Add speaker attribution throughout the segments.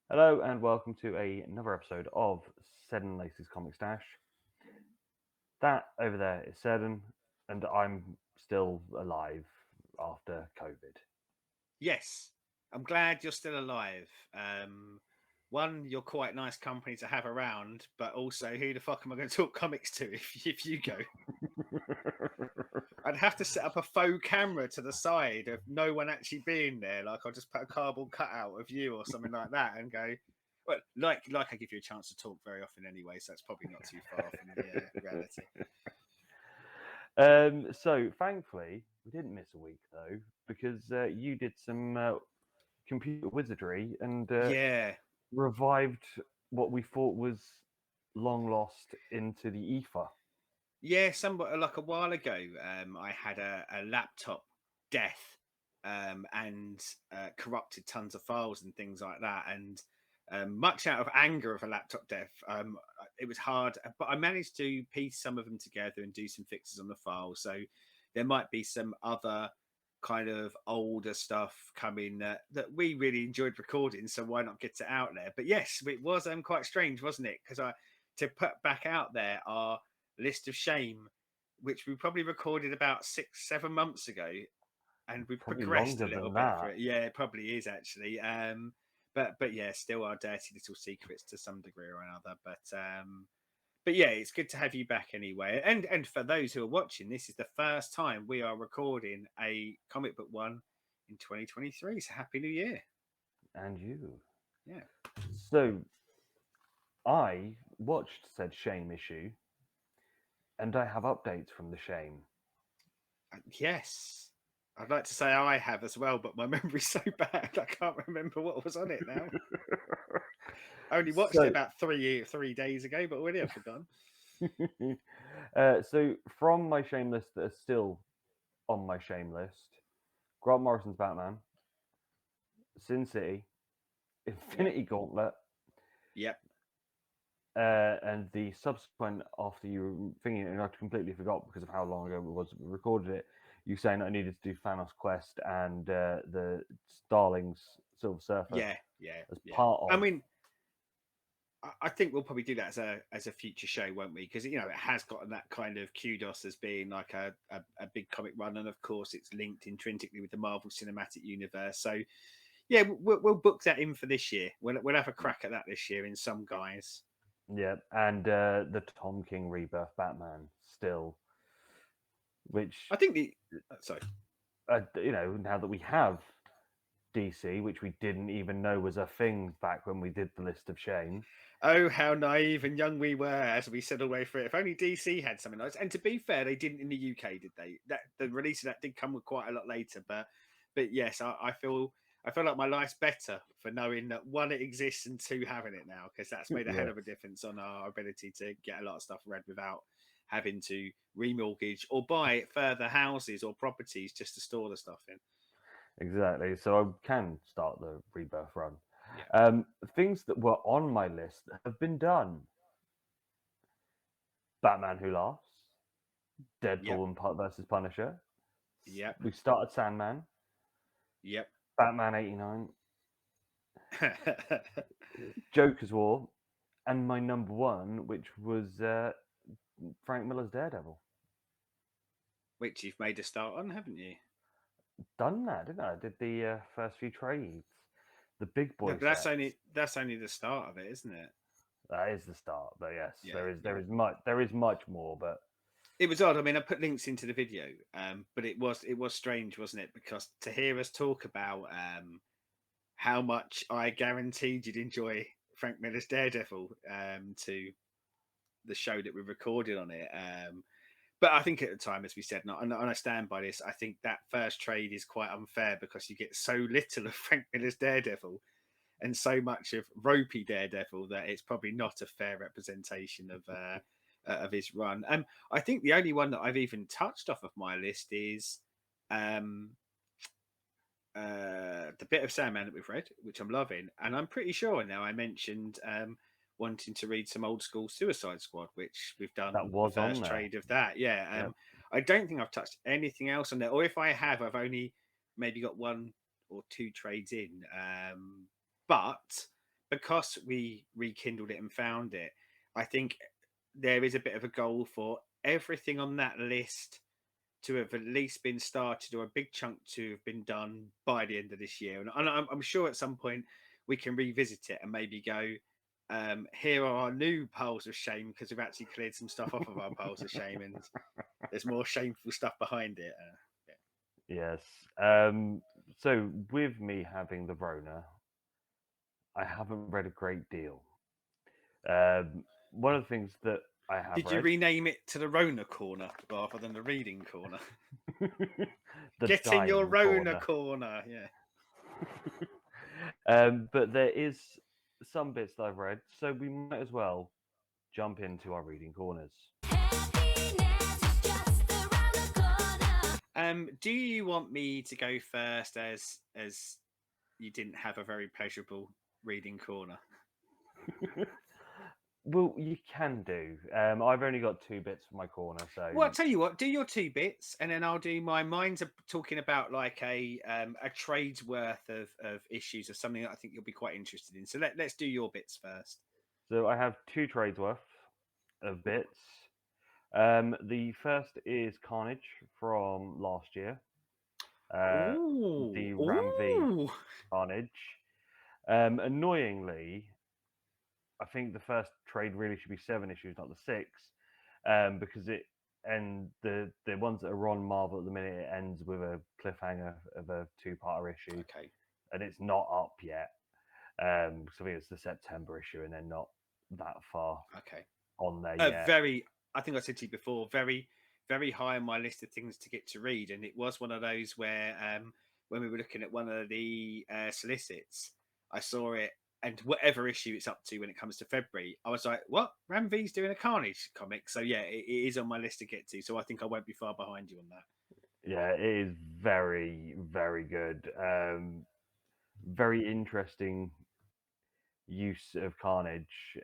Speaker 1: Hello and welcome to another episode of Seddon Laceys Comic Stash. That over there is Seddon, and I'm still alive after COVID.
Speaker 2: Yes, I'm glad you're still alive. One, you're quite nice company to have around, but also, who the fuck am I going to talk comics to if you go? I'd have to set up a faux camera to the side of no one actually being there. Like I'll just put a cardboard cutout of you or something like that, and go. Well, like I give you a chance to talk very often anyway, so that's probably not too far from the reality.
Speaker 1: So thankfully we didn't miss a week though, because you did some computer wizardry and
Speaker 2: Yeah,
Speaker 1: revived what we thought was long lost into the ether.
Speaker 2: yeah. Somewhat like a while ago, I had a laptop death and corrupted tons of files and things like that. And much out of anger of a laptop death, it was hard, but I managed to piece some of them together and do some fixes on the file. So there might be some other kind of older stuff coming that we really enjoyed recording. So why not get it out there? But yes, it was quite strange, wasn't it? Because I to put back out there our list of shame, which we probably recorded about 6-7 months ago, and we've
Speaker 1: Probably
Speaker 2: progressed a
Speaker 1: longer
Speaker 2: little
Speaker 1: than
Speaker 2: bit for
Speaker 1: that.
Speaker 2: it. Yeah, it probably is actually. But yeah, still our dirty little secrets to some degree or another. But yeah, it's good to have you back anyway. And for those who are watching, this is the first time we are recording a comic book one in 2023. So happy New Year!
Speaker 1: And you.
Speaker 2: Yeah.
Speaker 1: So I watched said shame issue, and I have updates from the shame.
Speaker 2: Yes. I'd like to say I have as well, but my memory's so bad I can't remember what was on it now. I only watched it
Speaker 1: So,
Speaker 2: about 3 days ago, but already I've forgotten.
Speaker 1: so from my shame list that are still on my shame list, Grant Morrison's Batman, Sin City,
Speaker 2: Yep.
Speaker 1: Infinity Gauntlet,
Speaker 2: Yep.
Speaker 1: and the subsequent after you were thinking it, and I completely forgot because of how long ago it was we recorded it. You saying I needed to do Thanos Quest and the Starlings Silver Surfer
Speaker 2: Yeah. Yeah.
Speaker 1: as
Speaker 2: Yeah.
Speaker 1: part
Speaker 2: I
Speaker 1: of.
Speaker 2: mean, I think we'll probably do that as a future show, won't we? Because it has gotten that kind of kudos as being like a big comic run, and of course it's linked intrinsically with the Marvel Cinematic Universe. So yeah, we'll book that in for this year. We'll have a crack at that this year in some guise.
Speaker 1: Yeah, and the Tom King Rebirth Batman still, which
Speaker 2: I think the sorry.
Speaker 1: now that we have DC, which we didn't even know was a thing back when we did the list of shame.
Speaker 2: Oh, how naive and young we were as we said all the way through it. If only DC had something like this. And to be fair, they didn't in the UK, did they? That the release of that did come quite a lot later. But yes, I feel like my life's better for knowing that one, it exists, and two, having it now, because that's made a hell
Speaker 1: Yes,
Speaker 2: of a difference on our ability to get a lot of stuff read without having to remortgage or buy further houses or properties just to store the stuff in.
Speaker 1: exactly. So I can start the Rebirth run.
Speaker 2: Yeah.
Speaker 1: Things that were on my list that have been done: Batman Who Laughs,
Speaker 2: Yep.
Speaker 1: Deadpool and versus Punisher.
Speaker 2: Yep.
Speaker 1: We started Sandman,
Speaker 2: Yep.
Speaker 1: Batman '89, Joker's War, and my number one, which was Frank Miller's Daredevil.
Speaker 2: Which you've made a start on, haven't you?
Speaker 1: Done that, didn't I? I did the first few trades, the big
Speaker 2: No,
Speaker 1: boy
Speaker 2: but that's
Speaker 1: sets.
Speaker 2: only the start of it, isn't it?
Speaker 1: That is the start, but yes,
Speaker 2: Yeah,
Speaker 1: there
Speaker 2: yeah.
Speaker 1: is much more, but
Speaker 2: It was odd. I mean, I put links into the video, but it was strange, wasn't it? Because to hear us talk about how much I guaranteed you'd enjoy Frank Miller's Daredevil to the show that we recorded on it. But I think at the time, as we said, and I stand by this, I think that first trade is quite unfair because you get so little of Frank Miller's Daredevil and so much of ropey Daredevil that it's probably not a fair representation of his run. I think the only one that I've even touched off of my list is um, the bit of Sandman that we've read, which I'm loving, and I'm pretty sure now I mentioned wanting to read some old school Suicide Squad, which we've done
Speaker 1: that
Speaker 2: the
Speaker 1: was on
Speaker 2: first
Speaker 1: there.
Speaker 2: trade of that. Yeah,
Speaker 1: Yep.
Speaker 2: I don't think I've touched anything else on there, or if I have, I've only maybe got one or two trades in. But because we rekindled it and found it, I think there is a bit of a goal for everything on that list to have at least been started, or a big chunk to have been done by the end of this year. And I'm sure at some point we can revisit it and maybe go, here are our new piles of shame, because we've actually cleared some stuff off of our piles of shame, and there's more shameful stuff behind it.
Speaker 1: Yes. So with me having the Rona, I haven't read a great deal. One of the things that I have
Speaker 2: Did you
Speaker 1: read,
Speaker 2: rename it to the Rona Corner rather than the Reading Corner?
Speaker 1: the
Speaker 2: Get in your
Speaker 1: dying
Speaker 2: Rona
Speaker 1: corner.
Speaker 2: Corner. Yeah.
Speaker 1: But there is some bits that I've read, so we might as well jump into our reading corners.
Speaker 2: Do you want me to go first, as you didn't have a very pleasurable reading corner?
Speaker 1: Well, you can do. I've only got two bits for my corner, so
Speaker 2: Well, I'll tell you what, do your two bits, and then I'll do mine. Mine's talking about like a trade's worth of issues, or something that I think you'll be quite interested in. So let's do your bits first.
Speaker 1: I have two trades worth of bits. The first is Carnage from last year.
Speaker 2: Ooh,
Speaker 1: The Ram V
Speaker 2: ooh.
Speaker 1: Carnage. Annoyingly, I think the first trade really should be 7 issues, not the six, because it and the ones that are on Marvel at the minute, it ends with a cliffhanger of a two-parter issue,
Speaker 2: Okay,
Speaker 1: and it's not up yet. So I think it's the September issue, and they're not that far
Speaker 2: okay.
Speaker 1: on there yet.
Speaker 2: Very, I think I said to you before, very, very high on my list of things to get to read. And it was one of those where, when we were looking at one of the solicits, I saw it, and whatever issue it's up to when it comes to February, I was like, what? Ram V's doing a Carnage comic. So yeah, it is on my list to get to. So I think I won't be far behind you on that.
Speaker 1: Yeah, it is very, very good. Very interesting use of Carnage,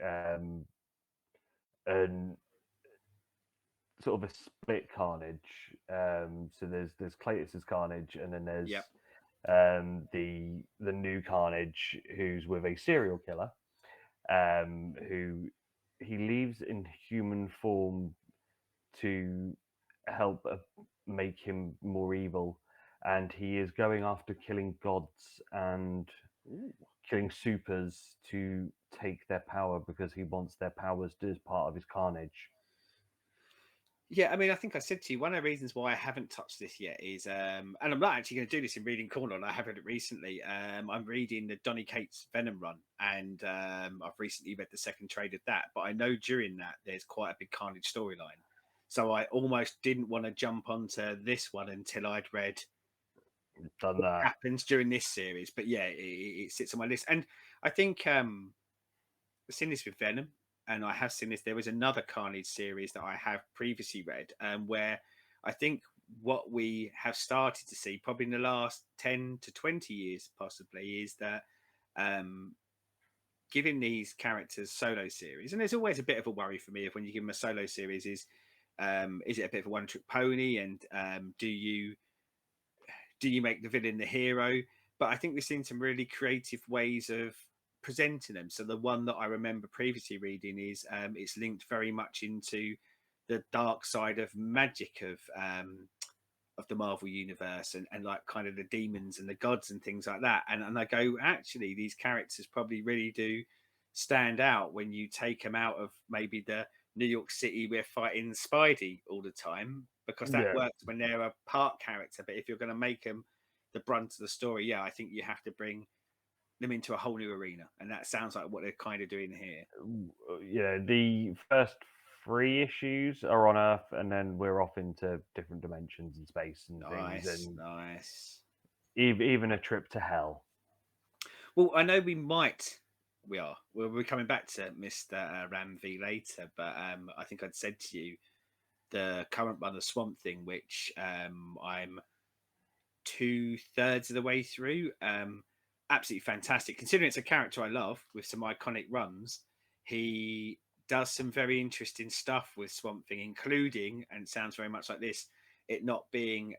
Speaker 1: and sort of a split Carnage. So there's Cletus's Carnage, and then there's
Speaker 2: Yep.
Speaker 1: the new Carnage, who's with a serial killer, who he leaves in human form to help make him more evil, and he is going after killing gods and
Speaker 2: Ooh.
Speaker 1: killing supers to take their power because he wants their powers as part of his Carnage.
Speaker 2: Yeah, I mean, I think I said to you, one of the reasons why I haven't touched this yet is, and I'm not actually going to do this in Reading Corner, and I have read it recently. I'm reading the Donny Cates Venom run, and I've recently read the second trade of that. But I know during that there's quite a big Carnage storyline, so I almost didn't want to jump onto this one until I'd read
Speaker 1: Done
Speaker 2: what
Speaker 1: that.
Speaker 2: happens during this series. But yeah, it sits on my list, and I think I've seen this with Venom, and I have seen this. There was another Carnage series that I have previously read, where I think what we have started to see, probably in the last 10 to 20 years, possibly, is that um, giving these characters solo series, and there's always a bit of a worry for me of when you give them a solo series, is it a bit of a one trick pony, and do you make the villain the hero? But I think we've seen some really creative ways of presenting them. So the one that I remember previously reading is, it's linked very much into the dark side of magic of the Marvel universe, and like kind of the demons and the gods and things like that. And I go, actually, these characters probably really do stand out when you take them out of maybe the New York City we're fighting Spidey all the time, because that
Speaker 1: Yeah.
Speaker 2: works when they're a part character. But if you're going to make them the brunt of the story, yeah, I think you have to bring them into a whole new arena, and that sounds like what they're kind of doing here.
Speaker 1: Yeah, the first 3 issues are on Earth, and then we're off into different dimensions and space and things,
Speaker 2: Nice,
Speaker 1: and
Speaker 2: nice.
Speaker 1: even a trip to hell.
Speaker 2: Well, I know we are. We'll be coming back to Mr. Ram V later, but I think I'd said to you the current run of Swamp Thing, which I'm 2/3 of the way through. Absolutely fantastic. Considering it's a character I love with some iconic runs, he does some very interesting stuff with Swamp Thing, including, and it sounds very much like this, it not being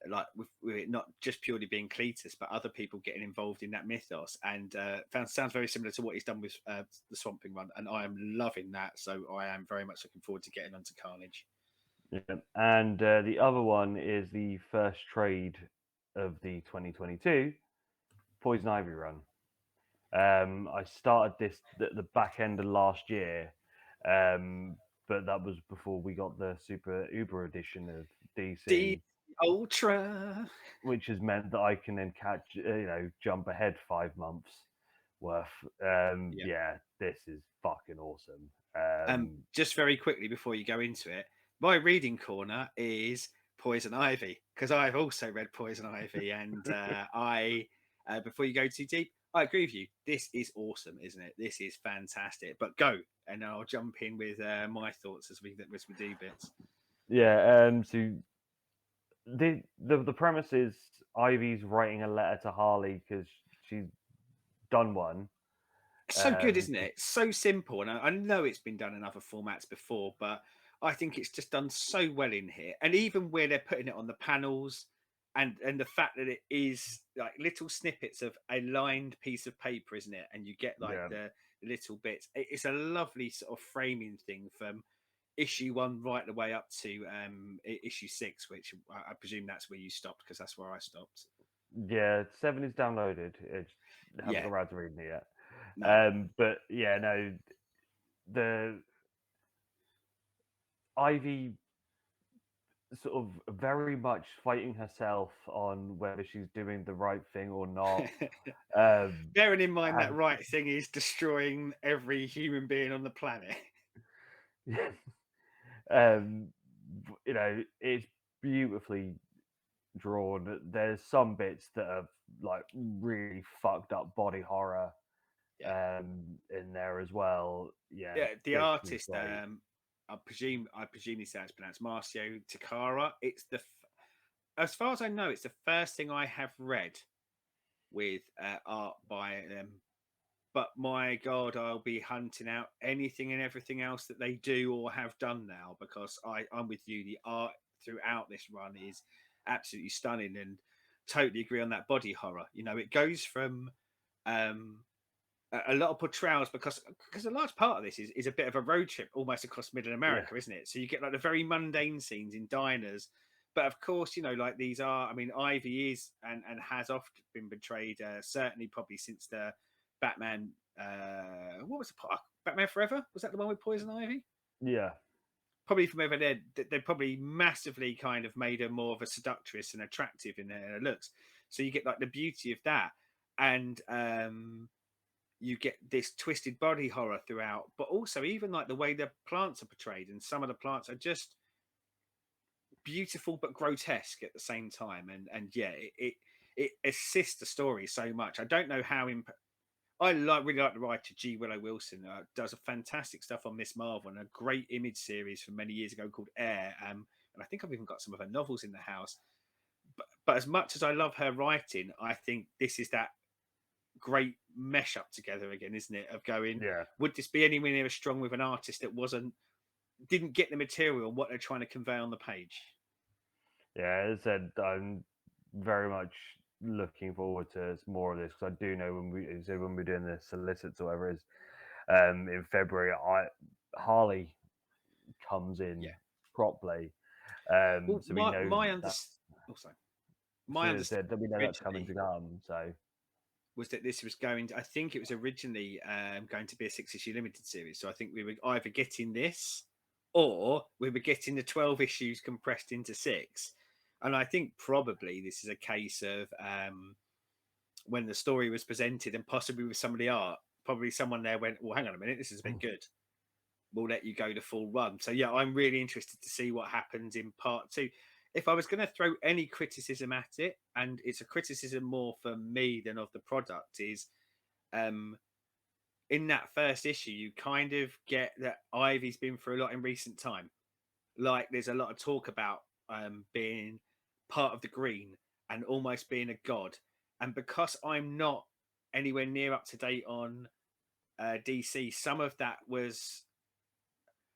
Speaker 2: like with it not just purely being Cletus, but other people getting involved in that mythos. And sounds very similar to what he's done with the Swamp Thing run, and I am loving that. So I am very much looking forward to getting onto Carnage.
Speaker 1: Yeah. And the other one is the first trade of the 2022 Poison Ivy run. I started this at the back end of last year, but that was before we got the Super Uber edition of
Speaker 2: The
Speaker 1: DC,
Speaker 2: Ultra.
Speaker 1: which has meant that I can then jump ahead 5 months worth.
Speaker 2: Yeah.
Speaker 1: Yeah, this is fucking awesome.
Speaker 2: Just very quickly before you go into it, my reading corner is Poison Ivy, because I've also read Poison Ivy, and I before you go too deep, I agree with you. This is awesome, isn't it? This is fantastic. But go, and I'll jump in with my thoughts as we do bits.
Speaker 1: Yeah, so the premise is Ivy's writing a letter to Harley because she's done one.
Speaker 2: So good, isn't it? It's so simple, and I know it's been done in other formats before, but I think it's just done so well in here. And even where they're putting it on the panels, and the fact that it is like little snippets of a lined piece of paper, isn't it? And you get like
Speaker 1: Yeah,
Speaker 2: the little bits. It's a lovely sort of framing thing from issue 1 right the way up to issue 6, which I presume that's where you stopped, because that's where I stopped.
Speaker 1: yeah. 7 is downloaded. It haven't
Speaker 2: Yeah,
Speaker 1: got around to reading it yet.
Speaker 2: no.
Speaker 1: But yeah, no, the Ivy sort of very much fighting herself on whether she's doing the right thing or not. Um,
Speaker 2: Bearing in mind that
Speaker 1: has,
Speaker 2: right thing is destroying every human being on the planet.
Speaker 1: um, it's beautifully drawn. There's some bits that are like really fucked up body horror
Speaker 2: Yeah,
Speaker 1: in there as well. Yeah,
Speaker 2: yeah. The
Speaker 1: this is
Speaker 2: artist,
Speaker 1: great.
Speaker 2: I presume this sounds pronounced Marcio Takara. It's as far as I know, it's the first thing I have read with art by them. But my God, I'll be hunting out anything and everything else that they do or have done now, because I'm with you. The art throughout this run is absolutely stunning, and totally agree on that body horror. It goes from um, a lot of portrayals, because a large part of this is a bit of a road trip almost across middle
Speaker 1: Yeah,
Speaker 2: America, isn't it? So you get like the very mundane scenes in diners, but of course, like these are, I mean, Ivy is and has often been portrayed, certainly probably since the Batman, what was the Batman Forever, was that the one with Poison Ivy?
Speaker 1: yeah,
Speaker 2: Probably from over there, they probably massively kind of made her more of a seductress and attractive in her looks. So you get like the beauty of that, and you get this twisted body horror throughout, but also even like the way the plants are portrayed, and some of the plants are just beautiful but grotesque at the same time. And yeah, it assists the story so much. I don't know how really like the writer G. Willow Wilson. Does a fantastic stuff on Miss Marvel, and a great Image series from many years ago called Air. And I think I've even got some of her novels in the house. But as much as I love her writing, I think this is that great mesh up together again, isn't it? Of going,
Speaker 1: yeah,
Speaker 2: would this be anywhere near as strong with an artist that didn't get the material and what they're trying to convey on the page?
Speaker 1: yeah. As I said, I'm very much looking forward to more of this because I do know when we're doing the solicits or whatever it is in February, Harley comes in
Speaker 2: Yeah.
Speaker 1: properly.
Speaker 2: Well,
Speaker 1: So we know
Speaker 2: my
Speaker 1: that.
Speaker 2: also
Speaker 1: So
Speaker 2: my
Speaker 1: as I
Speaker 2: understanding
Speaker 1: said, that we know that's coming
Speaker 2: originally
Speaker 1: to come. So
Speaker 2: was that this was going I think it was originally going to be a 6-issue limited series. So I think we were either getting this, or we were getting the 12 issues compressed into 6. And I think probably this is a case of when the story was presented, and possibly with some of the art, probably someone there went, well, hang on a minute, this is a bit good, we'll let you go the full run. So yeah, I'm really interested to see what happens in part 2. If I was going to throw any criticism at it, and it's a criticism more for me than of the product, is um in that first issue you kind of get that Ivy's been through a lot in recent time. Like there's a lot of talk about being part of the green and almost being a god. And because I'm not anywhere near up to date on DC, some of that was,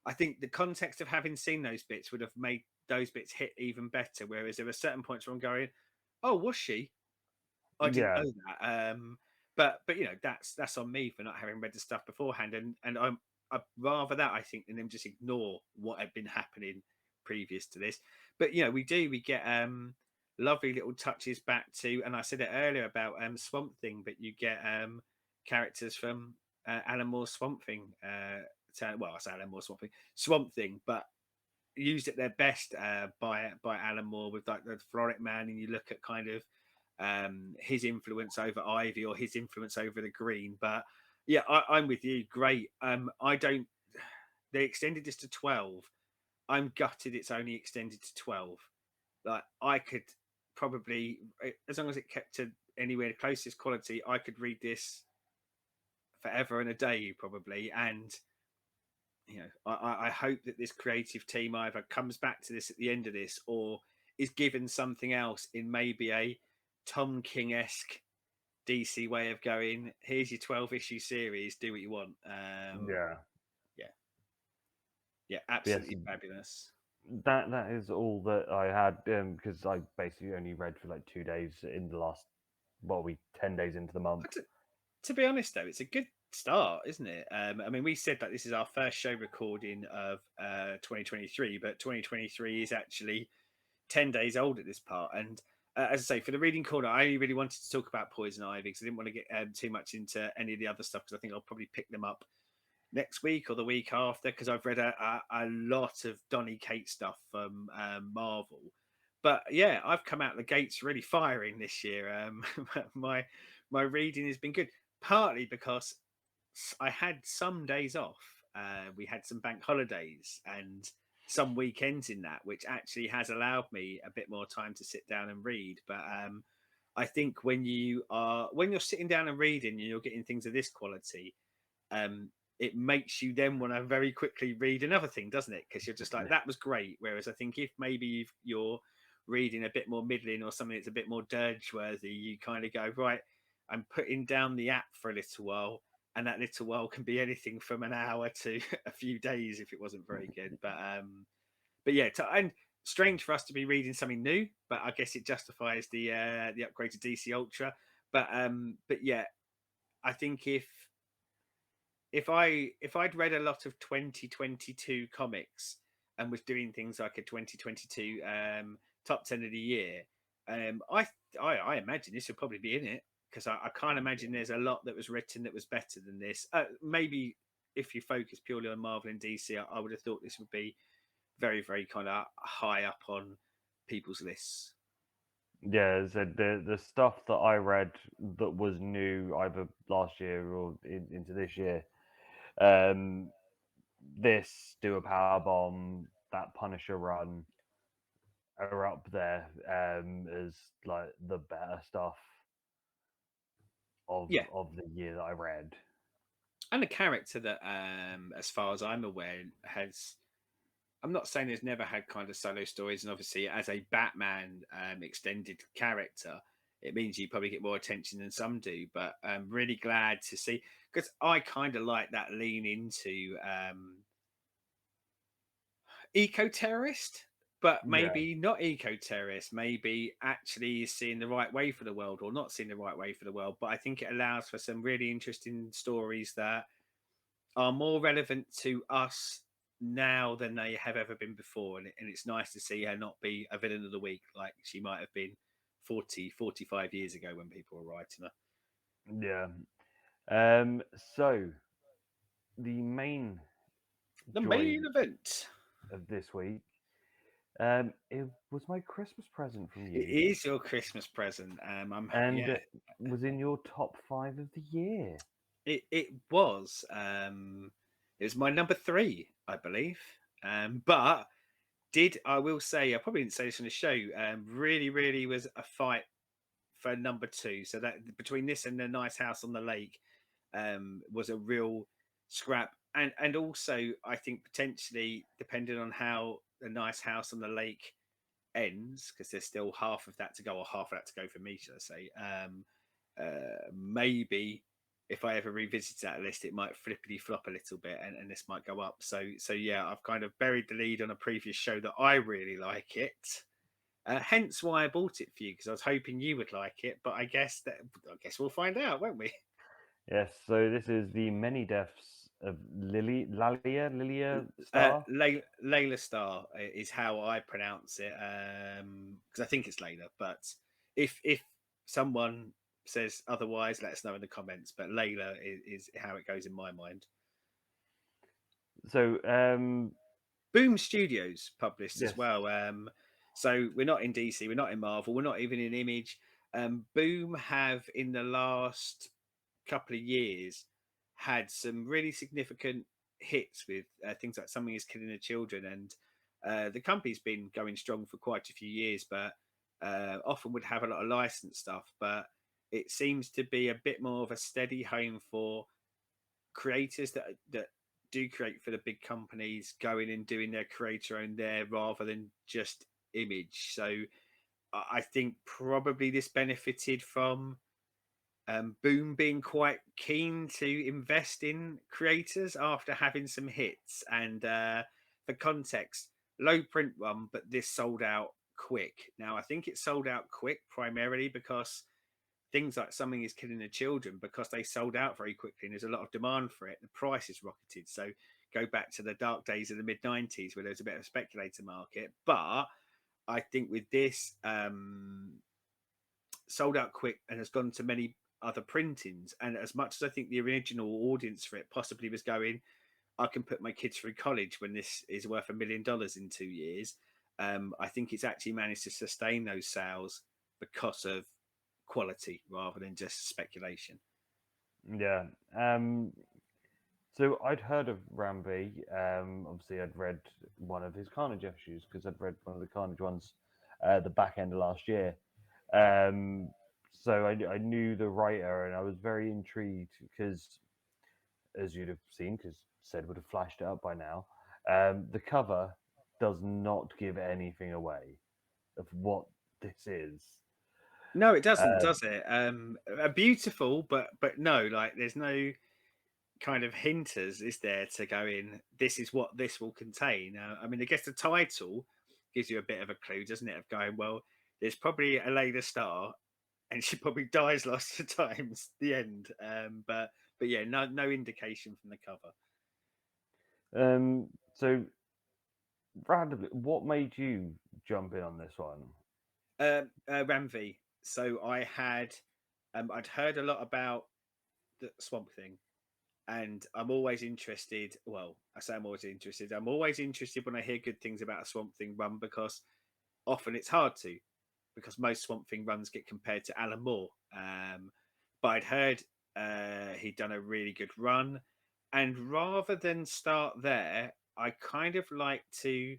Speaker 2: I think the context of having seen those bits would have made those bits hit even better. Whereas there were certain points where I'm going, "Oh, was she? I didn't
Speaker 1: Yeah,
Speaker 2: know that." But that's on me for not having read the stuff beforehand, and I'd rather that, I think, than them just ignore what had been happening previous to this. But we get lovely little touches back to, and I said it earlier about Swamp Thing, but you get characters from Alan Moore's Swamp Thing. Well, I say Alan Moore's Swamp Thing, but used at their best by Alan Moore with like the Floric Man, and you look at kind of his influence over Ivy or his influence over the Green. But yeah, I'm with you. Great. I don't. They extended this to 12. I'm gutted. It's only extended to 12. Like I could probably, as long as it kept to anywhere closest quality, I could read this forever and a day probably. And I hope that this creative team either comes back to this at the end of this or is given something else in maybe a Tom King esque DC way of going. Here's your 12-issue series. Do what you want.
Speaker 1: yeah.
Speaker 2: Yeah, yeah,
Speaker 1: Yes,
Speaker 2: absolutely fabulous.
Speaker 1: that is all that I had because I basically only read for like 2 days in the last, what, we 10 days into the month.
Speaker 2: To be honest, though, it's a good start, isn't it? I mean, we said that this is our first show recording of 2023, but 2023 is actually 10 days old at this part. And as I say, for the reading corner, I only really wanted to talk about Poison Ivy because I didn't want to get too much into any of the other stuff because I think I'll probably pick them up next week or the week after because I've read a lot of Donny Cates stuff from Marvel. But yeah, I've come out the gates really firing this year. My reading has been good, partly because I had some days off. We had some bank holidays and some weekends in that, which actually has allowed me a bit more time to sit down and read. But I think when you're sitting down and reading and you're getting things of this quality, um, it makes you then want to very quickly read another thing, doesn't it? Because you're just like, that was great. Whereas I think if maybe you're reading a bit more middling or something that's a bit more dirge worthy, you kind of go, right, I'm putting down the app for a little while. And that little while can be anything from an hour to a few days if it wasn't very good. But yeah, and strange for us to be reading something new, but I guess it justifies the upgrade to DC Ultra. But yeah, I think if I'd read a lot of 2022 comics and was doing things like a 2022 top 10 of the year, I imagine this would probably be in it because I can't imagine there's a lot that was written that was better than this. Maybe if you focus purely on Marvel and DC, I would have thought this would be very, very kind of high up on people's lists.
Speaker 1: Yeah, so the stuff that I read that was new either last year or into this year, um, this do a power bomb, that Punisher run are up there as like the better stuff
Speaker 2: Yeah,
Speaker 1: of the year that I read.
Speaker 2: and a character that, as far as I'm aware, has I'm not saying there's never had kind of solo stories, and obviously, as a Batman extended character, it means you probably get more attention than some do. But I'm really glad to see because I kind of like that lean into eco terrorist, but
Speaker 1: Yeah,
Speaker 2: maybe not eco terrorist. Maybe actually seeing the right way for the world, or not seeing the right way for the world. But I think it allows for some really interesting stories that are more relevant to us now than they have ever been before. And it's nice to see her not be a villain of the week like she might have been 45 years ago when people were writing her.
Speaker 1: yeah. So the main
Speaker 2: The
Speaker 1: joy
Speaker 2: main event.
Speaker 1: of this week, it was my Christmas present from
Speaker 2: It
Speaker 1: you,
Speaker 2: is your Christmas present.
Speaker 1: and
Speaker 2: Yeah,
Speaker 1: was in your top 5 of the year.
Speaker 2: it was. It was my number three, I believe. But did I will say I probably didn't say this on the show. Really, really was a fight for number two. So that between this and the Nice House on the Lake was a real scrap. And also I think potentially depending on how the Nice House on the Lake ends, because there's still half of that to go, or half of that to go for me, should I say? Maybe if I ever revisit that list, it might flippity flop a little bit, and this might go up. So yeah, I've kind of buried the lead on a previous show that I really like it. Hence why I bought it for you, because I was hoping you would like it. But I guess we'll find out, won't we?
Speaker 1: Yes, so this is the many deaths of Lilia Star.
Speaker 2: Layla Starr is how I pronounce it, because I think it's Layla. But if someone says otherwise, let us know in the comments. But Layla is how it goes in my mind.
Speaker 1: So
Speaker 2: Boom Studios published as
Speaker 1: yes,
Speaker 2: well. So we're not in DC, we're not in Marvel, we're not even in Image. Boom have in the last couple of years had some really significant hits with things like Something Is Killing the Children, and the company's been going strong for quite a few years, but often would have a lot of licensed stuff. But it seems to be a bit more of a steady home for creators that do create for the big companies, going and doing their creator own there rather than just Image. So I think probably this benefited from Boom being quite keen to invest in creators after having some hits. And for context, low print one, but this sold out quick. Now I think it sold out quick primarily because things like Something Is Killing the Children, because they sold out very quickly and there's a lot of demand for it, the price is rocketed. So go back to the dark days of the mid 90s where there was a bit of a speculator market. But I think with this, sold out quick and has gone to many other printings. And as much as I think the original audience for it possibly was going, I can put my kids through college when this is worth $1 million in 2 years, I think it's actually managed to sustain those sales because of quality rather than just speculation.
Speaker 1: yeah. So I'd heard of Ramby. Obviously, I'd read one of his Carnage issues because I'd read one of the Carnage ones the back end of last year. Um, so I knew the writer, and I was very intrigued because, as you'd have seen, because Sed would have flashed it up by now, the cover does not give anything away of what this is.
Speaker 2: No, it doesn't,
Speaker 1: Uh,
Speaker 2: does it? Beautiful, but no, like there's no kind of hinters, is there, to go in? This is what this will contain. I mean, I guess the title gives you a bit of a clue, doesn't it? Of going, well, there's probably a Laila Starr, and she probably dies lots of times. The end. But yeah, no indication from the cover.
Speaker 1: so randomly, what made you jump in on this one?
Speaker 2: Ramvi. So I'd heard a lot about the Swamp Thing, and I'm always interested. Well, I say I'm always interested. I'm always interested when I hear good things about a Swamp Thing run, because often it's hard to, because most Swamp Thing runs get compared to Alan Moore. But I'd heard he'd done a really good run, and rather than start there, I kind of like to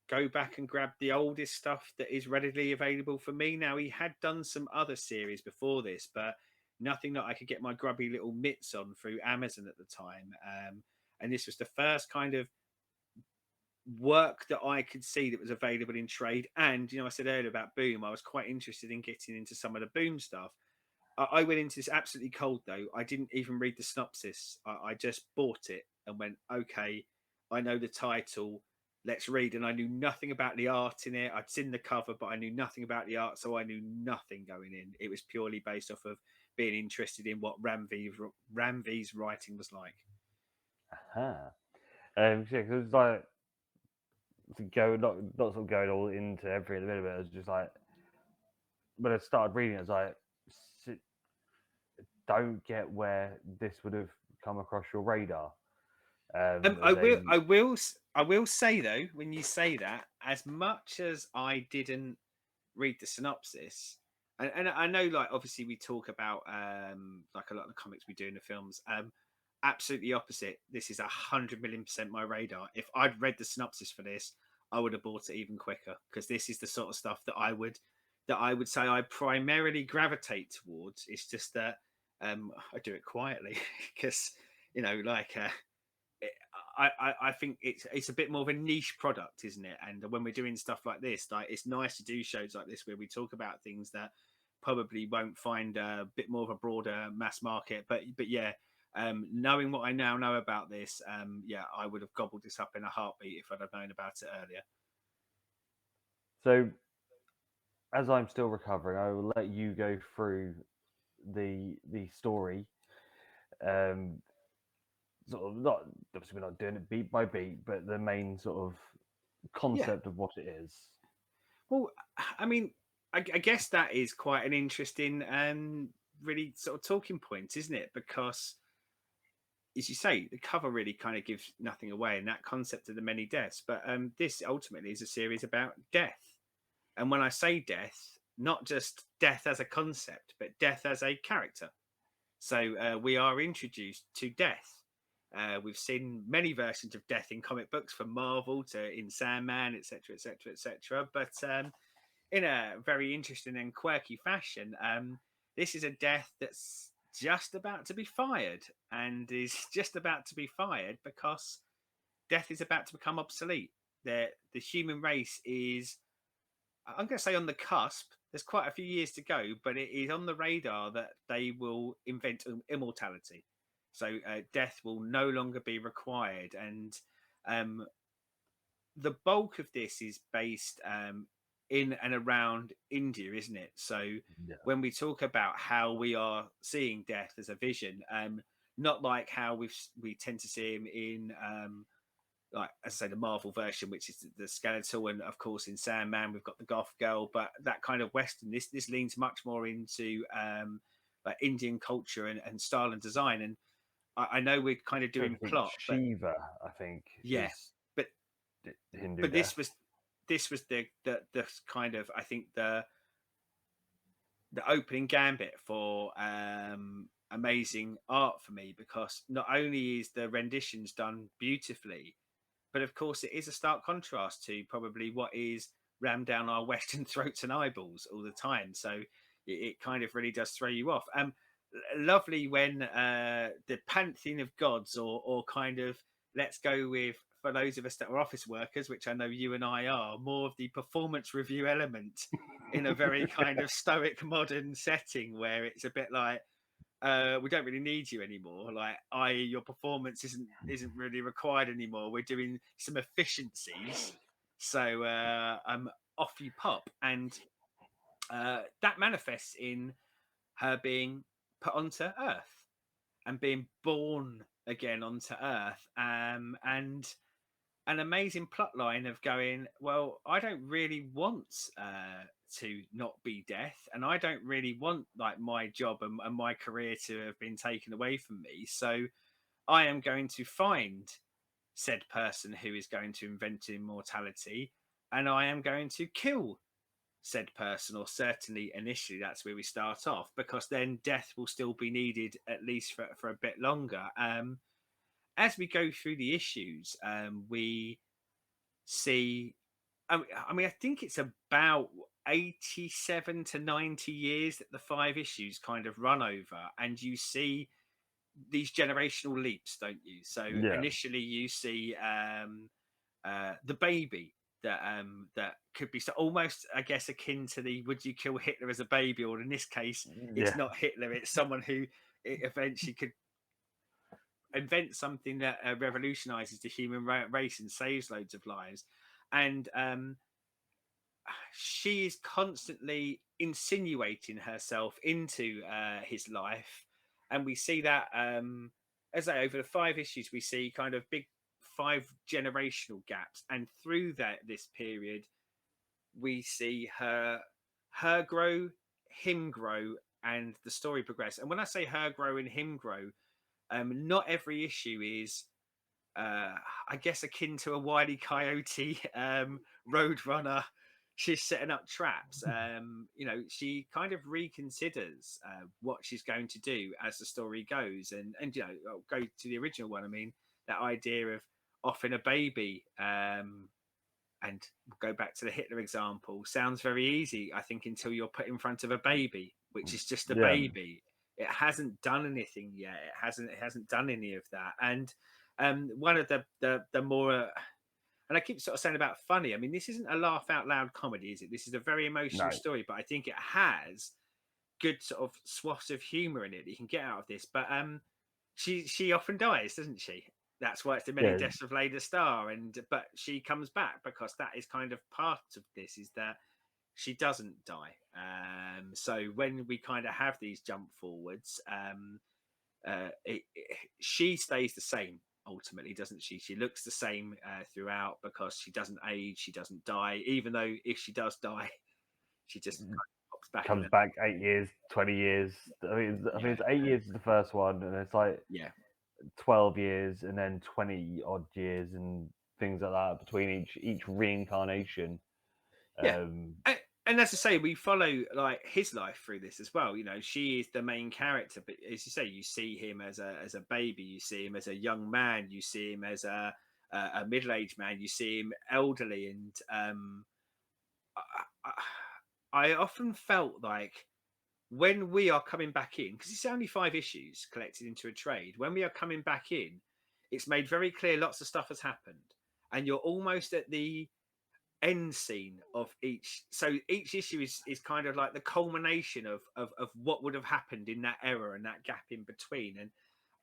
Speaker 2: go back and grab the oldest stuff that is readily available for me. Now, he had done some other series before this, but nothing that I could get my grubby little mitts on through Amazon at the time. And this was the first kind of work that I could see that was available in trade. And, I said earlier about Boom, I was quite interested in getting into some of the Boom stuff. I went into this absolutely cold, though. I didn't even read the synopsis. I just bought it and went, okay, I know the title. Let's read. And I knew nothing about the art in it. I'd seen the cover, but I knew nothing about the art. So I knew nothing going in. It was purely based off of being interested in what Ramvi's writing was like.
Speaker 1: Huh. Yeah, 'cause it's like to go not sort of going all into every little bit. It's just like when I started reading, it was like don't get where this would have come across your radar.
Speaker 2: I
Speaker 1: As
Speaker 2: will,
Speaker 1: a
Speaker 2: I will say though, when you say that, as much as I didn't read the synopsis, and I know, like, obviously we talk about like a lot of the comics we do in the films. Absolutely opposite. This is 100 million% my radar. If I'd read the synopsis for this, I would have bought it even quicker, because this is the sort of stuff that I would say I primarily gravitate towards. It's just that I do it quietly because like I think it's a bit more of a niche product, isn't it? And when we're doing stuff like this, like, it's nice to do shows like this where we talk about things that probably won't find a bit more of a broader mass market. But yeah, knowing what I now know about this, yeah, I would have gobbled this up in a heartbeat if I'd have known about it earlier.
Speaker 1: So, as I'm still recovering, I will let you go through the story. Um, Sort of not obviously we're not doing it beat by beat, but the main sort of
Speaker 2: Yeah.
Speaker 1: concept of what it is.
Speaker 2: Well, I mean, I guess that is quite an interesting really sort of talking point, isn't it? Because, as you say, the cover really kind of gives nothing away, and that concept of the many deaths. But this ultimately is a series about death. And when I say death, not just death as a concept, but death as a character. So we are introduced to death. We've seen many versions of death in comic books, from Marvel to in Sandman, etc., etc., etc. But in a very interesting and quirky fashion, this is a death that's just about to be fired, and is just about to be fired because death is about to become obsolete. The human race is, I'm going to say, on the cusp. There's quite a few years to go, but it is on the radar that they will invent immortality. So death will no longer be required, and um, the bulk of this is based in and around India, isn't it? So
Speaker 1: Yeah,
Speaker 2: when we talk about how we are seeing death as a vision, not like how we tend to see him in like, as I say, the Marvel version, which is the skeletal, and of course in Sandman we've got the goth girl, but that kind of Western. This leans much more into like Indian culture and style and design. And I know we're kind of
Speaker 1: I
Speaker 2: doing
Speaker 1: think
Speaker 2: plot, but
Speaker 1: Shiva, I think,
Speaker 2: yeah,
Speaker 1: is
Speaker 2: but
Speaker 1: Hindu
Speaker 2: but
Speaker 1: death.
Speaker 2: this was the kind of, I think, the opening gambit for amazing art for me, because not only is the renditions done beautifully, but of course, it is a stark contrast to probably what is rammed down our Western throats and eyeballs all the time. So it kind of really does throw you off. Lovely when the pantheon of gods, or kind of, let's go with, for those of us that are office workers, which I know you and I are, more of the performance review element in a very kind of stoic modern setting, where it's a bit like, we don't really need you anymore. Like, your performance isn't really required anymore. We're doing some efficiencies, so off you pop. And that manifests in her being put onto Earth and being born again onto Earth, and an amazing plot line of going, well, I don't really want to not be death, and I don't really want, like, my job and my career to have been taken away from me. So I am going to find said person who is going to invent immortality, and I am going to kill said person, or certainly initially that's where we start off, because then death will still be needed at least for a bit longer. As we go through the issues, we see, I think it's about 87 to 90 years that the five issues kind of run over, and you see these generational leaps, don't you? So
Speaker 1: Yeah,
Speaker 2: initially you see the baby that could be, so almost, I guess, akin to the would you kill Hitler as a baby, or in this case it's
Speaker 1: yeah,
Speaker 2: not Hitler, it's someone who eventually could invent something that revolutionizes the human race and saves loads of lives. And she is constantly insinuating herself into his life, and we see that, as I over the five issues, we see kind of big five generational gaps, and through that this period, we see her grow, him grow, and the story progress. And when I say her grow and him grow, not every issue is, uh, I guess, akin to a wily coyote roadrunner. She's setting up traps. She kind of reconsiders what she's going to do as the story goes, and I'll go to the original one. I mean, that idea of offing a baby, and we'll go back to the Hitler example. Sounds very easy, I think, until you're put in front of a baby, which is just a
Speaker 1: yeah.
Speaker 2: baby. It hasn't done anything yet. It hasn't done any of that. And one of the more, and I keep sort of saying about funny. I mean, this isn't a laugh out loud comedy, is it? This is a very emotional
Speaker 1: No,
Speaker 2: story, but I think it has good sort of swaths of humor in it that you can get out of this. But she often dies, doesn't she? That's why it's the many
Speaker 1: Yeah,
Speaker 2: deaths of Laila Starr, and but she comes back because that is kind of part of this, is that she doesn't die. So when we kind of have these jump forwards, she stays the same ultimately, doesn't she? She looks the same throughout because she doesn't age, she doesn't die. Even though if she does die, she just kind of pops back in.
Speaker 1: comes back 8 years, 20 years. I mean,
Speaker 2: Yeah,
Speaker 1: it's 8 years is the first one, and it's like
Speaker 2: yeah,
Speaker 1: 12 years, and then 20 odd years, and things like that between each reincarnation.
Speaker 2: yeah.
Speaker 1: Um,
Speaker 2: And as I say, we follow like his life through this as well. You know, she is the main character, but as you say, you see him as a baby, you see him as a young man, you see him as a middle aged man, you see him elderly, and I, I often felt like when we are coming back in, because it's only 5 issues collected into a trade, when we are coming back in, it's made very clear lots of stuff has happened, and you're almost at the end scene of each. So each issue is kind of like the culmination of what would have happened in that era and that gap in between. And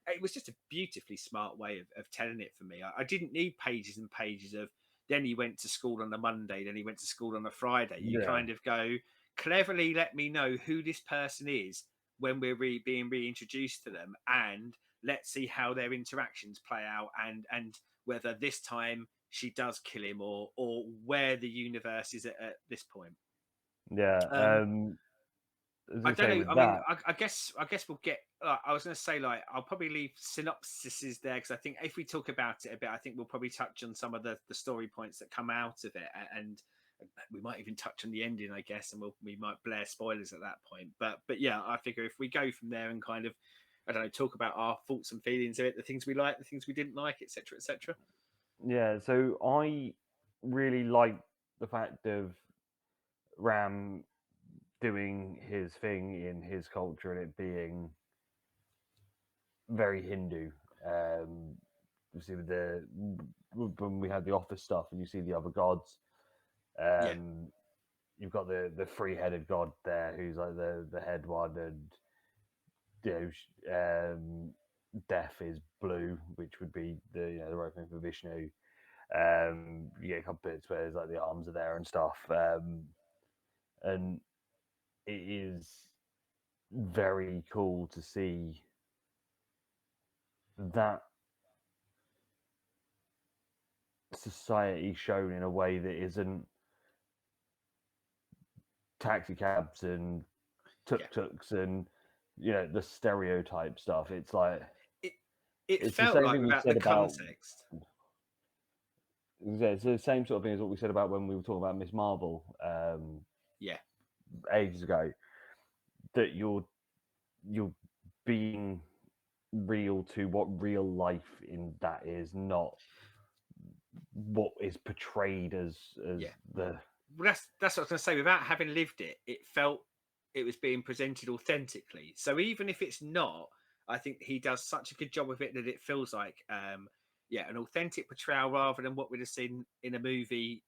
Speaker 2: it was just a beautifully smart way of telling it for me. I didn't need pages and pages of then he went to school on a Monday, then he went to school on a Friday. You
Speaker 1: yeah,
Speaker 2: kind of go, cleverly let me know who this person is when we're being reintroduced to them, and let's see how their interactions play out, and whether this time she does kill him, or where the universe is at this point.
Speaker 1: yeah.
Speaker 2: Um,
Speaker 1: As
Speaker 2: I
Speaker 1: I
Speaker 2: don't
Speaker 1: say
Speaker 2: know.
Speaker 1: with
Speaker 2: I mean,
Speaker 1: that,
Speaker 2: I guess we'll get. I was going to say, like, I'll probably leave synopsises there because I think if we talk about it a bit, I think we'll probably touch on some of the story points that come out of it, and we might even touch on the ending, I guess, and we might blare spoilers at that point. But yeah, I figure if we go from there and kind of, I don't know, talk about our thoughts and feelings of it, the things we like, the things we didn't like, etc., etc.
Speaker 1: yeah. So I really like the fact of Ram doing his thing in his culture and it being very Hindu. Um, Obviously, with the when we had the office stuff and you see the other gods,
Speaker 2: Yeah,
Speaker 1: um, you've got the three-headed god there who's like the head one, and you death is blue, which would be the right thing for Vishnu. You get a couple bits where there's like the arms are there and stuff, and it is very cool to see that society shown in a way that isn't taxi cabs and tuk
Speaker 2: yeah.
Speaker 1: tuks and the stereotype stuff. It's like
Speaker 2: It it
Speaker 1: it's the
Speaker 2: felt
Speaker 1: same
Speaker 2: like
Speaker 1: thing we
Speaker 2: without the
Speaker 1: said about.
Speaker 2: context.
Speaker 1: Yeah, it's the same sort of thing as what we said about when we were talking about Miss Marvel
Speaker 2: Yeah,
Speaker 1: ages ago. That you're being real to what real life in that is, not what is portrayed as
Speaker 2: yeah.
Speaker 1: the.
Speaker 2: Well, that's what I was going to say. Without having lived it, it felt it was being presented authentically. So even if it's not, I think he does such a good job with it that it feels like, yeah, an authentic portrayal rather than what we'd have seen in a movie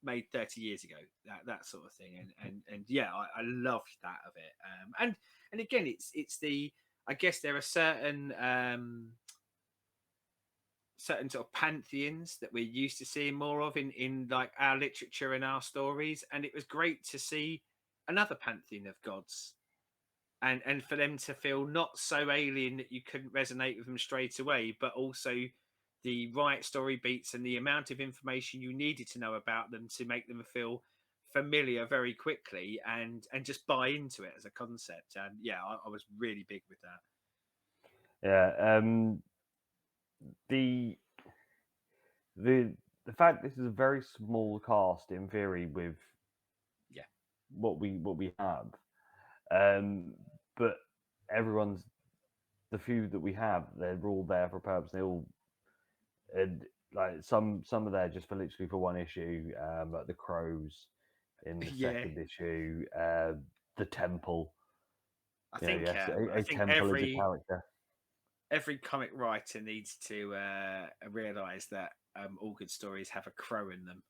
Speaker 2: made 30 years ago. That sort of thing. And yeah, I loved that of it. And again, it's the, I guess there are certain sort of pantheons that we're used to seeing more of in like our literature and our stories, and it was great to see another pantheon of gods, and for them to feel not so alien that you couldn't resonate with them straight away, but also the right story beats and the amount of information you needed to know about them to make them feel familiar very quickly, and just buy into it as a concept. And yeah, I was really big with that.
Speaker 1: Yeah, the the the fact this is a very small cast in theory with
Speaker 2: Yeah,
Speaker 1: what we have, um, but everyone's the few that we have, they're all there for a purpose. They all, and like some are there just for literally for one issue, like the crows in the
Speaker 2: yeah.
Speaker 1: second issue, the temple. Yes,
Speaker 2: I
Speaker 1: a
Speaker 2: think
Speaker 1: temple is a character.
Speaker 2: every comic writer needs to realize that all good stories have a crow in them.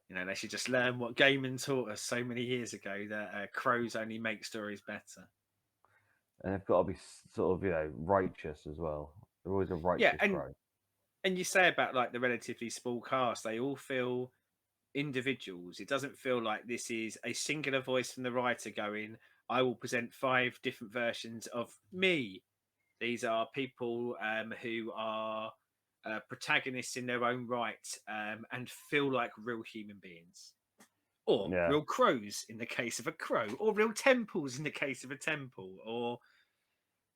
Speaker 2: They should just learn what Gaiman taught us so many years ago, that crows only make stories better.
Speaker 1: And they've got to be sort of righteous as well. They're always a
Speaker 2: Yeah,
Speaker 1: righteous crow.
Speaker 2: and you say about like the relatively small cast, they all feel individuals. It doesn't feel like this is a singular voice from the writer going, I will present 5 different versions of me. These are people who are protagonists in their own right, and feel like real human beings. Or
Speaker 1: Yeah,
Speaker 2: real crows in the case of a crow, or real temples in the case of a temple, or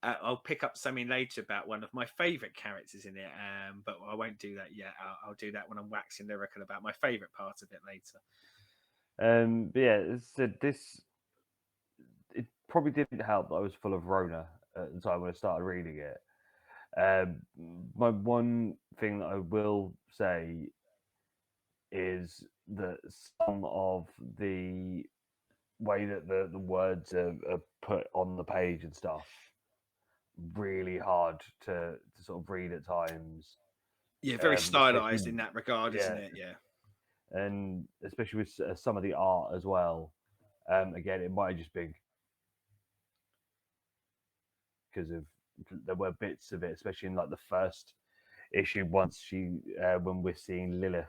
Speaker 2: I'll pick up something later about one of my favourite characters in it, but I won't do that yet. I'll do that when I'm waxing lyrical about my favourite part of it later.
Speaker 1: but yeah, this it probably didn't help that I was full of Rona at the time when I started reading it. Um, my one thing that I will say is that some of the way that the words are put on the page and stuff really hard to sort of read at times.
Speaker 2: Yeah, very
Speaker 1: Especially,
Speaker 2: stylized in that regard, isn't
Speaker 1: yeah,
Speaker 2: it? Yeah.
Speaker 1: and especially with some of the art as well. Again, it might have just been because of there were bits of it, especially in like the first issue. Once she, when we're seeing Lilith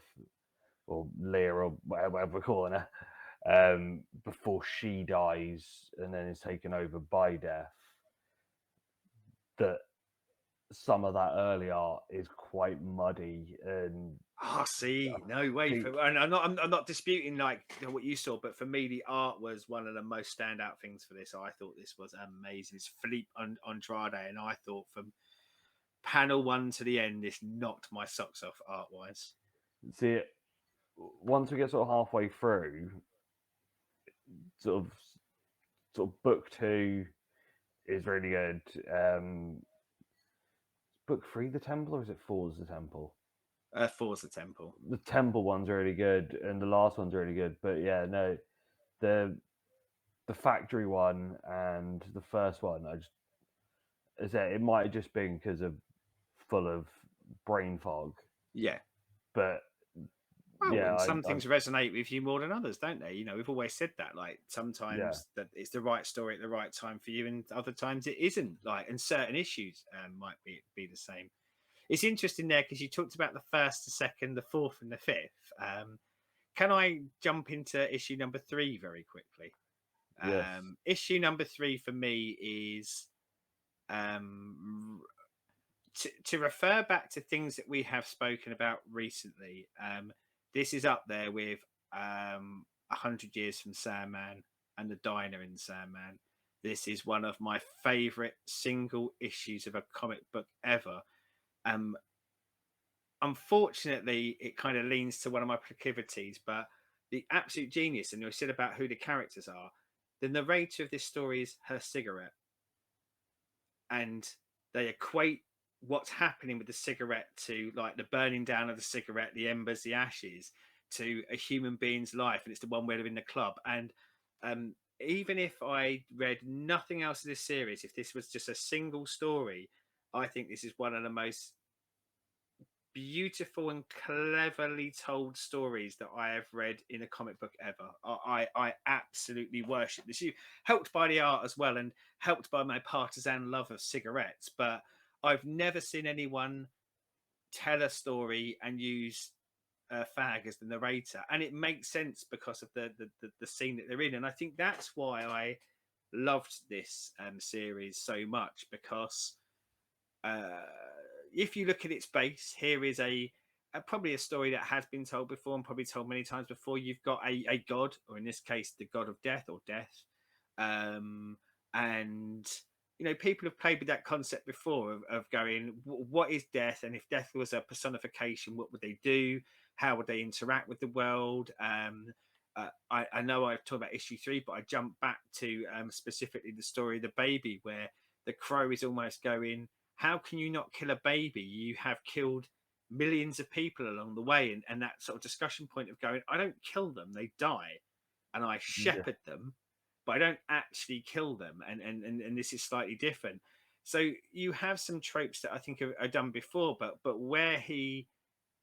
Speaker 1: or Leah or whatever we're calling her, before she dies and then is taken over by death, that some of that early art is quite muddy and
Speaker 2: Oh, see, no way.
Speaker 1: see,
Speaker 2: And I'm not disputing like what you saw, but for me, the art was one of the most standout things for this. I thought this was amazing. It's Filipe Andrade, and I thought from panel one to the end, this knocked my socks off art wise.
Speaker 1: see once we get sort of halfway through, sort of book two is really good. Book three, the temple, or is it four, the temple?
Speaker 2: Forza Temple.
Speaker 1: The temple one's really good, and the last one's really good. But yeah, no, the the factory one and the first one, I just as I say, it might have just been because of full of brain fog,
Speaker 2: Yeah.
Speaker 1: but
Speaker 2: Well,
Speaker 1: yeah,
Speaker 2: and some
Speaker 1: I
Speaker 2: things resonate with you more than others, don't they? We've always said that. Like
Speaker 1: yeah,
Speaker 2: sometimes that it's the right story at the right time for you, and other times it isn't. Like, and certain issues might be the same. It's interesting there because you talked about the first, the second, the fourth, and the fifth. Can I jump into issue number 3 very quickly?
Speaker 1: yes,
Speaker 2: Issue number 3 for me is um, to refer back to things that we have spoken about recently. This is up there with 100 Years from Sandman and the Diner in Sandman. This is one of my favorite single issues of a comic book ever. Um, Unfortunately, it kind of leans to one of my proclivities, but the absolute genius, and you said about who the characters are, the narrator of this story is her cigarette, and they equate what's happening with the cigarette to like the burning down of the cigarette, the embers, the ashes, to a human being's life, and it's the one where they're in the club. And even if I read nothing else of this series, if this was just a single story, I think this is one of the most beautiful and cleverly told stories that I have read in a comic book ever. I absolutely worship this. You helped by the art as well, and helped by my partisan love of cigarettes. But I've never seen anyone tell a story and use Fag as the narrator, and it makes sense because of the scene that they're in. And I think that's why I loved this series so much, because uh, if you look at its base, here is probably a story that has been told before and probably told many times before. You've got a god, or in this case, the god of death or death, um, and people have played with that concept before of going, what is death, and if death was a personification, what would they do? How would they interact with the world? I know I've talked about issue 3, but I jump back to specifically the story of the baby, where the crow is almost going, how can you not kill a baby? You have killed millions of people along the way. And that sort of discussion point of going, I don't kill them, they die. And I
Speaker 1: yeah,
Speaker 2: shepherd them, but I don't actually kill them. And this is slightly different. So you have some tropes that I think are done before, but where he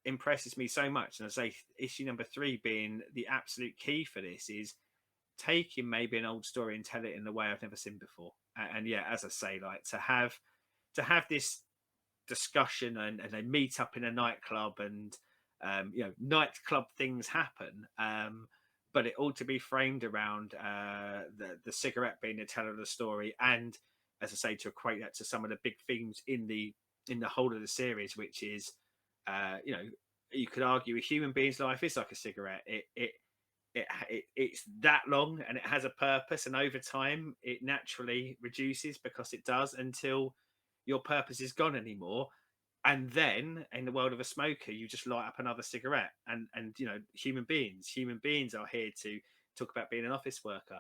Speaker 2: impresses me so much, and I say issue number 3 being the absolute key for this, is taking maybe an old story and tell it in a way I've never seen before. And yeah, as I say, like to have this discussion, and they meet up in a nightclub, and nightclub things happen, but it ought to be framed around the cigarette being the teller of the story, and as I say, to equate that to some of the big themes in the whole of the series, which is you could argue a human being's life is like a cigarette. It's that long, and it has a purpose, and over time it naturally reduces, because it does, until your purpose is gone anymore. And then in the world of a smoker, you just light up another cigarette. And human beings are here to talk about being an office worker.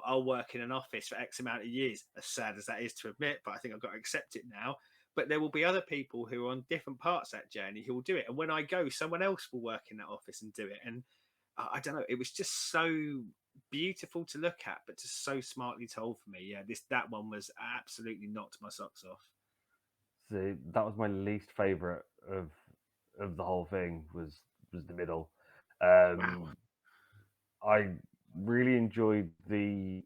Speaker 2: I'll work in an office for X amount of years, as sad as that is to admit, but I think I've got to accept it now. But there will be other people who are on different parts of that journey who will do it, and when I go, someone else will work in that office and do it. And I don't know, it was just so beautiful to look at, but just so smartly told for me. Yeah, that one was absolutely knocked my socks off.
Speaker 1: So that was my least favorite of the whole thing, was the middle.
Speaker 2: Wow.
Speaker 1: Um, I really enjoyed the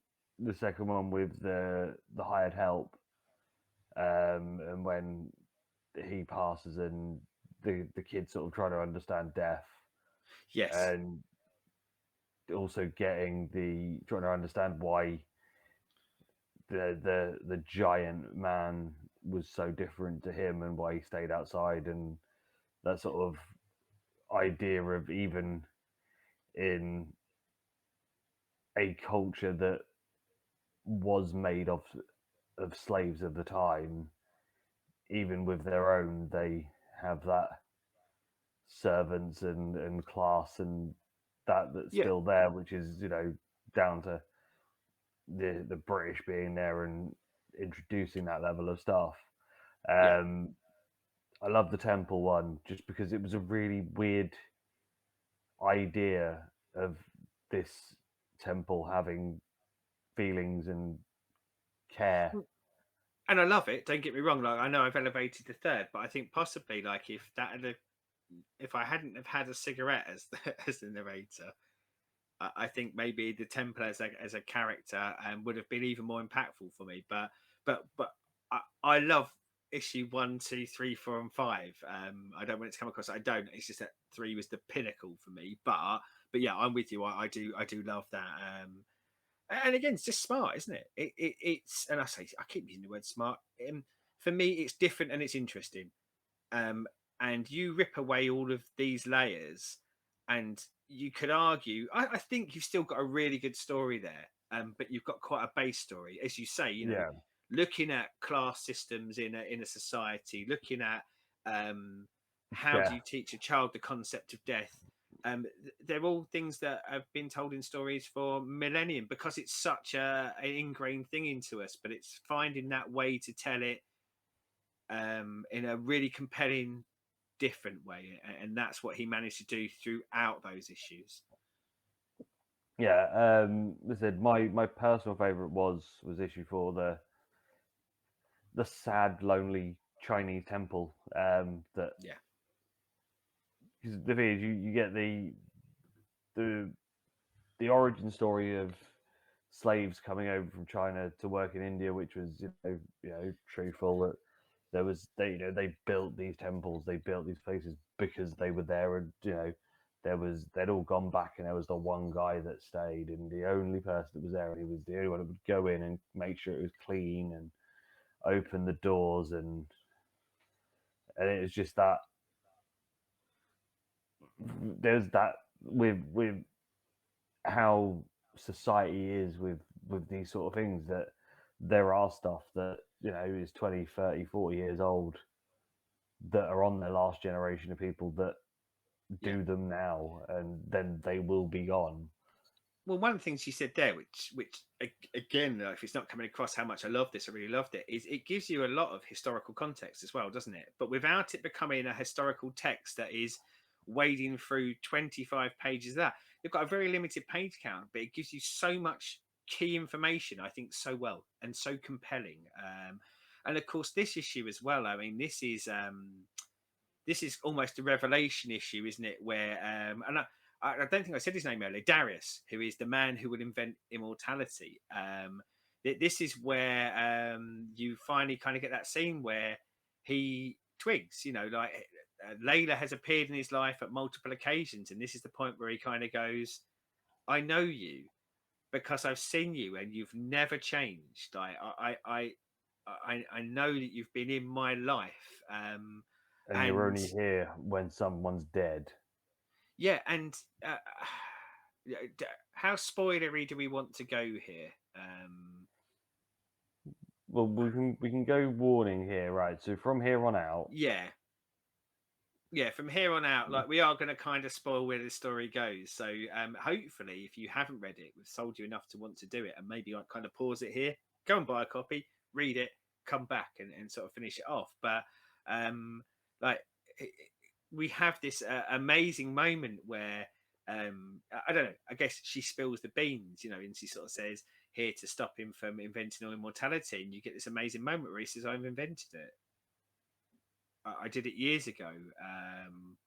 Speaker 1: second one with the hired help, and when he passes and the kids sort of try to understand death,
Speaker 2: Yes.
Speaker 1: and also getting the trying to understand why the giant man was so different to him and why he stayed outside, and that sort of idea of even in a culture that was made of slaves of the time, even with their own, they have that servants and class and that's
Speaker 2: Yeah.
Speaker 1: still there, which is down to the British being there and introducing that level of stuff.
Speaker 2: Yeah.
Speaker 1: Um, I love the temple one just because it was a really weird idea of this temple having feelings and care.
Speaker 2: And I love it. Don't get me wrong. Like, I know I've elevated the third, but I think possibly, like, if I hadn't have had a cigarette as as the narrator, I think maybe the Temple as a character would have been even more impactful for me. But I love issue 1, 2, 3, 4, and 5. I don't want it to come across. I don't. It's just that 3 was the pinnacle for me. But yeah, I'm with you. I do love that. And again, it's just smart, isn't it? It's, and I keep using the word smart. For me, it's different and it's interesting. Um, and you rip away all of these layers, and you could argue. I think you've still got a really good story there, but you've got quite a base story, as you say.
Speaker 1: Yeah,
Speaker 2: Looking at class systems in a society, looking at um, how do
Speaker 1: yeah,
Speaker 2: you teach a child the concept of death. They're all things that have been told in stories for millennium, because it's such an ingrained thing into us. But it's finding that way to tell it in a really compelling, different way, and that's what he managed to do throughout those issues.
Speaker 1: yeah. I said my personal favorite was issue 4, the sad, lonely Chinese temple. That
Speaker 2: Yeah,
Speaker 1: because the thing is, you get the the origin story of slaves coming over from China to work in India, which was truthful. That there was they built these temples, they built these places because they were there, and they'd all gone back, and there was the one guy that stayed, and the only person that was there, and he was the only one that would go in and make sure it was clean and open the doors, and it was just that there's that with how society is with these sort of things, that there are stuff that is 20, 30, 40 years old that are on the last generation of people that
Speaker 2: yeah.
Speaker 1: do them now, and then they will be gone.
Speaker 2: Well, one of the things you said there, which again, if it's not coming across how much I love this, I really loved it, is it gives you a lot of historical context as well, doesn't it? But without it becoming a historical text that is wading through 25 pages of that. You've got a very limited page count, but it gives you so much key information, I think, so well and so compelling. And of course, this issue as well. I mean, this is almost a revelation issue, isn't it? Where I don't think I said his name earlier, Darius, who is the man who would invent immortality. This is where you finally kind of get that scene where he twigs, like Layla has appeared in his life at multiple occasions, and this is the point where he kind of goes, I know you because I've seen you and you've never changed. I know that you've been in my life.
Speaker 1: And you're
Speaker 2: And
Speaker 1: only here when someone's dead.
Speaker 2: yeah, and how spoilery do we want to go here?
Speaker 1: Well, we can go warning here, right? So from here on out,
Speaker 2: Yeah, yeah, from here on out, like we are going to kind of spoil where the story goes. So hopefully, if you haven't read it, we've sold you enough to want to do it, and maybe like kind of pause it here, go and buy a copy, read it, come back, and sort of finish it off. But um, like we have this amazing moment where I don't know. I guess she spills the beans, and she sort of says, "Here to stop him from inventing all immortality," and you get this amazing moment where he says, "I've invented it. I did it years ago,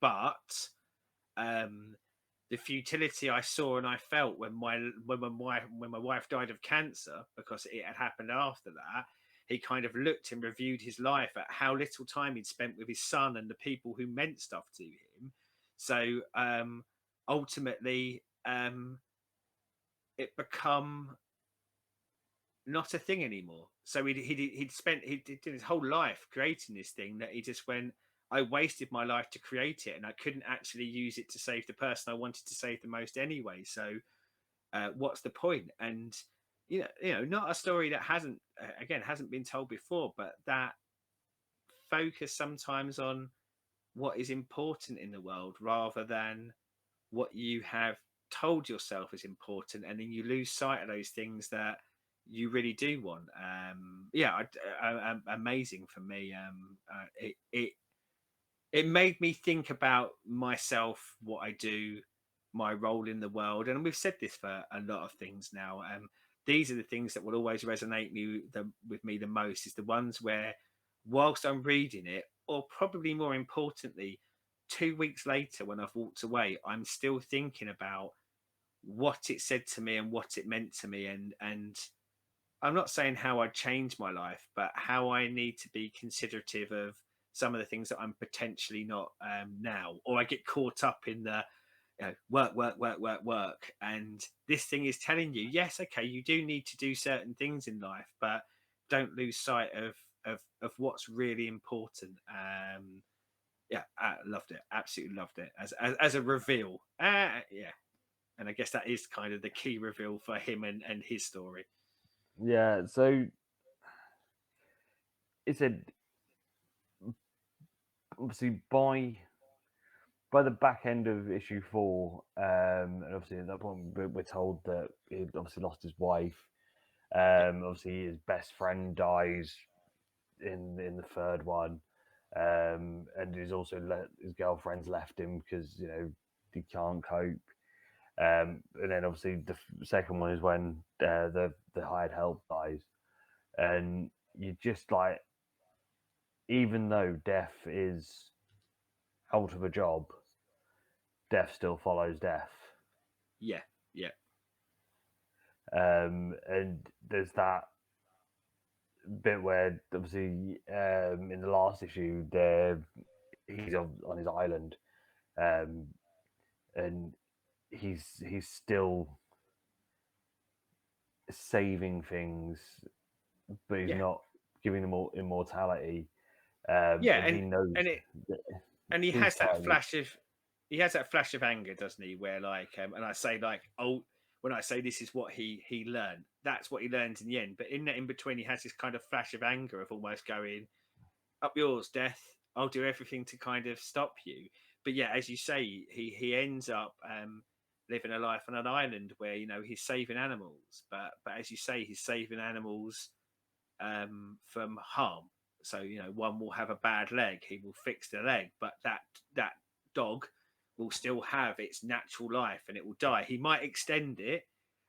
Speaker 2: but um, the futility I saw and I felt when my wife died of cancer, because it had happened after that. He kind of looked and reviewed his life at how little time he'd spent with his son and the people who meant stuff to him. So ultimately, it become not a thing anymore. So he'd did his whole life creating this thing that he just went. I wasted my life to create it, and I couldn't actually use it to save the person I wanted to save the most anyway. So what's the point? And not a story that hasn't been told before, but that focus sometimes on what is important in the world rather than what you have told yourself is important, and then you lose sight of those things that you really do want. Amazing for me. It made me think about myself, what I do, my role in the world, and we've said this for a lot of things now. These are the things that will always resonate with me the most. Is the ones where, whilst I'm reading it, or probably more importantly, 2 weeks later when I've walked away, I'm still thinking about what it said to me and what it meant to me, and I'm not saying how I change my life, but how I need to be considerative of some of the things that I'm potentially not now, or I get caught up in the work, work, work, work, work, and this thing is telling you, yes, okay, you do need to do certain things in life, but don't lose sight of what's really important. Yeah, I loved it, absolutely loved it as a reveal. Yeah, and I guess that is kind of the key reveal for him and his story.
Speaker 1: yeah. So it said obviously by the back end of issue 4, and obviously at that point we're told that he obviously lost his wife.
Speaker 2: Yeah,
Speaker 1: Obviously his best friend dies in the third one, and he's also his girlfriend's left him because he can't cope. And then obviously the second one is when the hired help dies, and you just like, even though death is out of a job, death still follows death.
Speaker 2: yeah, yeah,
Speaker 1: And there's that bit where obviously in the last issue there he's on his island, um, and he's still saving things, but he's
Speaker 2: yeah,
Speaker 1: not giving them all immortality,
Speaker 2: yeah,
Speaker 1: and he knows
Speaker 2: and it
Speaker 1: that
Speaker 2: and he
Speaker 1: his
Speaker 2: has that
Speaker 1: time.
Speaker 2: flash of anger, doesn't he? Where like, and I say like, oh, when I say this is what he learned, that's what he learns in the end. But in that in between, he has this kind of flash of anger of almost going, up yours, death. I'll do everything to kind of stop you. But yeah, as you say, he ends up living a life on an island where he's saving animals. But as you say, he's saving animals from harm. So one will have a bad leg, he will fix the leg, but that dog will still have its natural life and it will die. He might extend it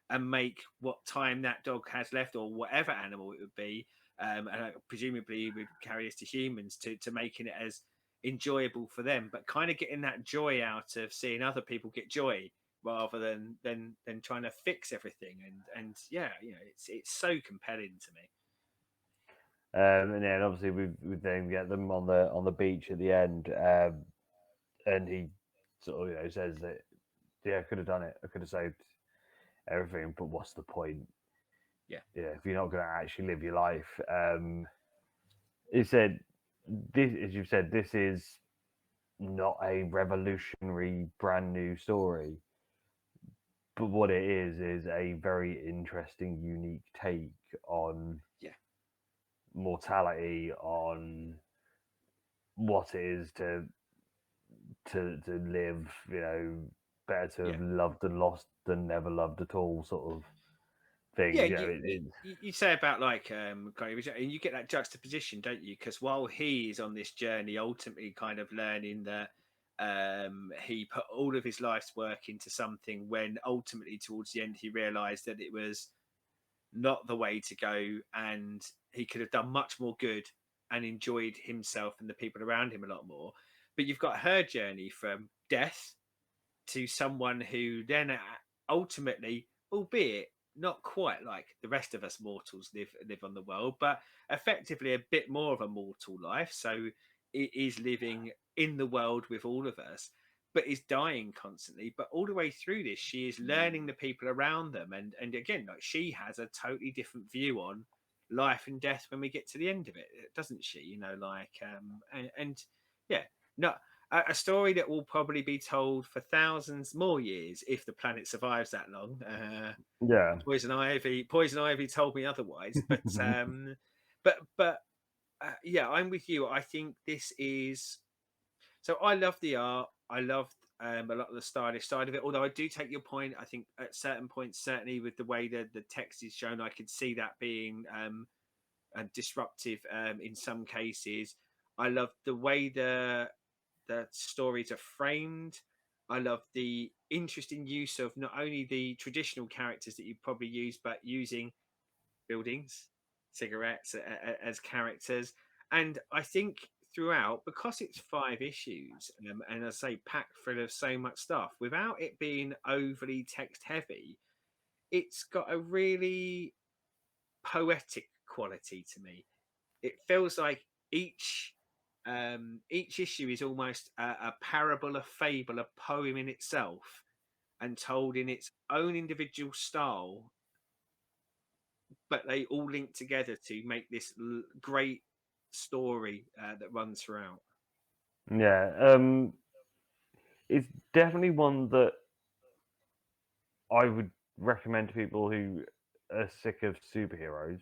Speaker 2: and make what time that dog has left, or whatever animal it would be, and presumably we would carry this to humans to making it as enjoyable for them, but kind of getting that joy out of seeing other people get joy rather than trying to fix everything. And yeah, it's so compelling to me.
Speaker 1: And then obviously we then get them on the beach at the end, and he sort of says that yeah, I could have done it, I could have saved everything, but what's the point?
Speaker 2: Yeah,
Speaker 1: Yeah, if you're not going to actually live your life. He said this, as you said, this is not a revolutionary brand new story, but what it is a very interesting, unique take on
Speaker 2: yeah,
Speaker 1: mortality, on what it is to live, better to
Speaker 2: yeah.
Speaker 1: have loved and lost than never loved at all, sort of
Speaker 2: Yeah,
Speaker 1: thing.
Speaker 2: and you say about like kind of, and you get that juxtaposition, don't you? Because while he is on this journey, ultimately kind of learning that he put all of his life's work into something, when ultimately towards the end he realised that it was not the way to go, and he could have done much more good and enjoyed himself and the people around him a lot more. But you've got her journey from death to someone who then ultimately, albeit not quite like the rest of us mortals live on the world, but effectively a bit more of a mortal life. So it is living in the world with all of us, but is dying constantly. But all the way through this, she is learning the people around them, and again, like she has a totally different view on life and death when we get to the end of it, doesn't she? And yeah, no, a story that will probably be told for thousands more years if the planet survives that long.
Speaker 1: Yeah.
Speaker 2: Poison Ivy told me otherwise, but yeah, I'm with you. I think this is so. I love the art. I love a lot of the stylish side of it. Although I do take your point. I think at certain points, certainly with the way that the text is shown, I could see that being disruptive in some cases. I love the way the stories are framed. I love the interesting use of not only the traditional characters that you probably use, but using buildings, cigarettes as characters. And I think throughout, because it's 5 issues, and as I say, packed full of so much stuff, without it being overly text heavy, it's got a really poetic quality to me. It feels like each issue is almost a parable, a fable, a poem in itself, and told in its own individual style, but they all link together to make this great story that runs throughout.
Speaker 1: Yeah. It's definitely one that I would recommend to people who are sick of superheroes,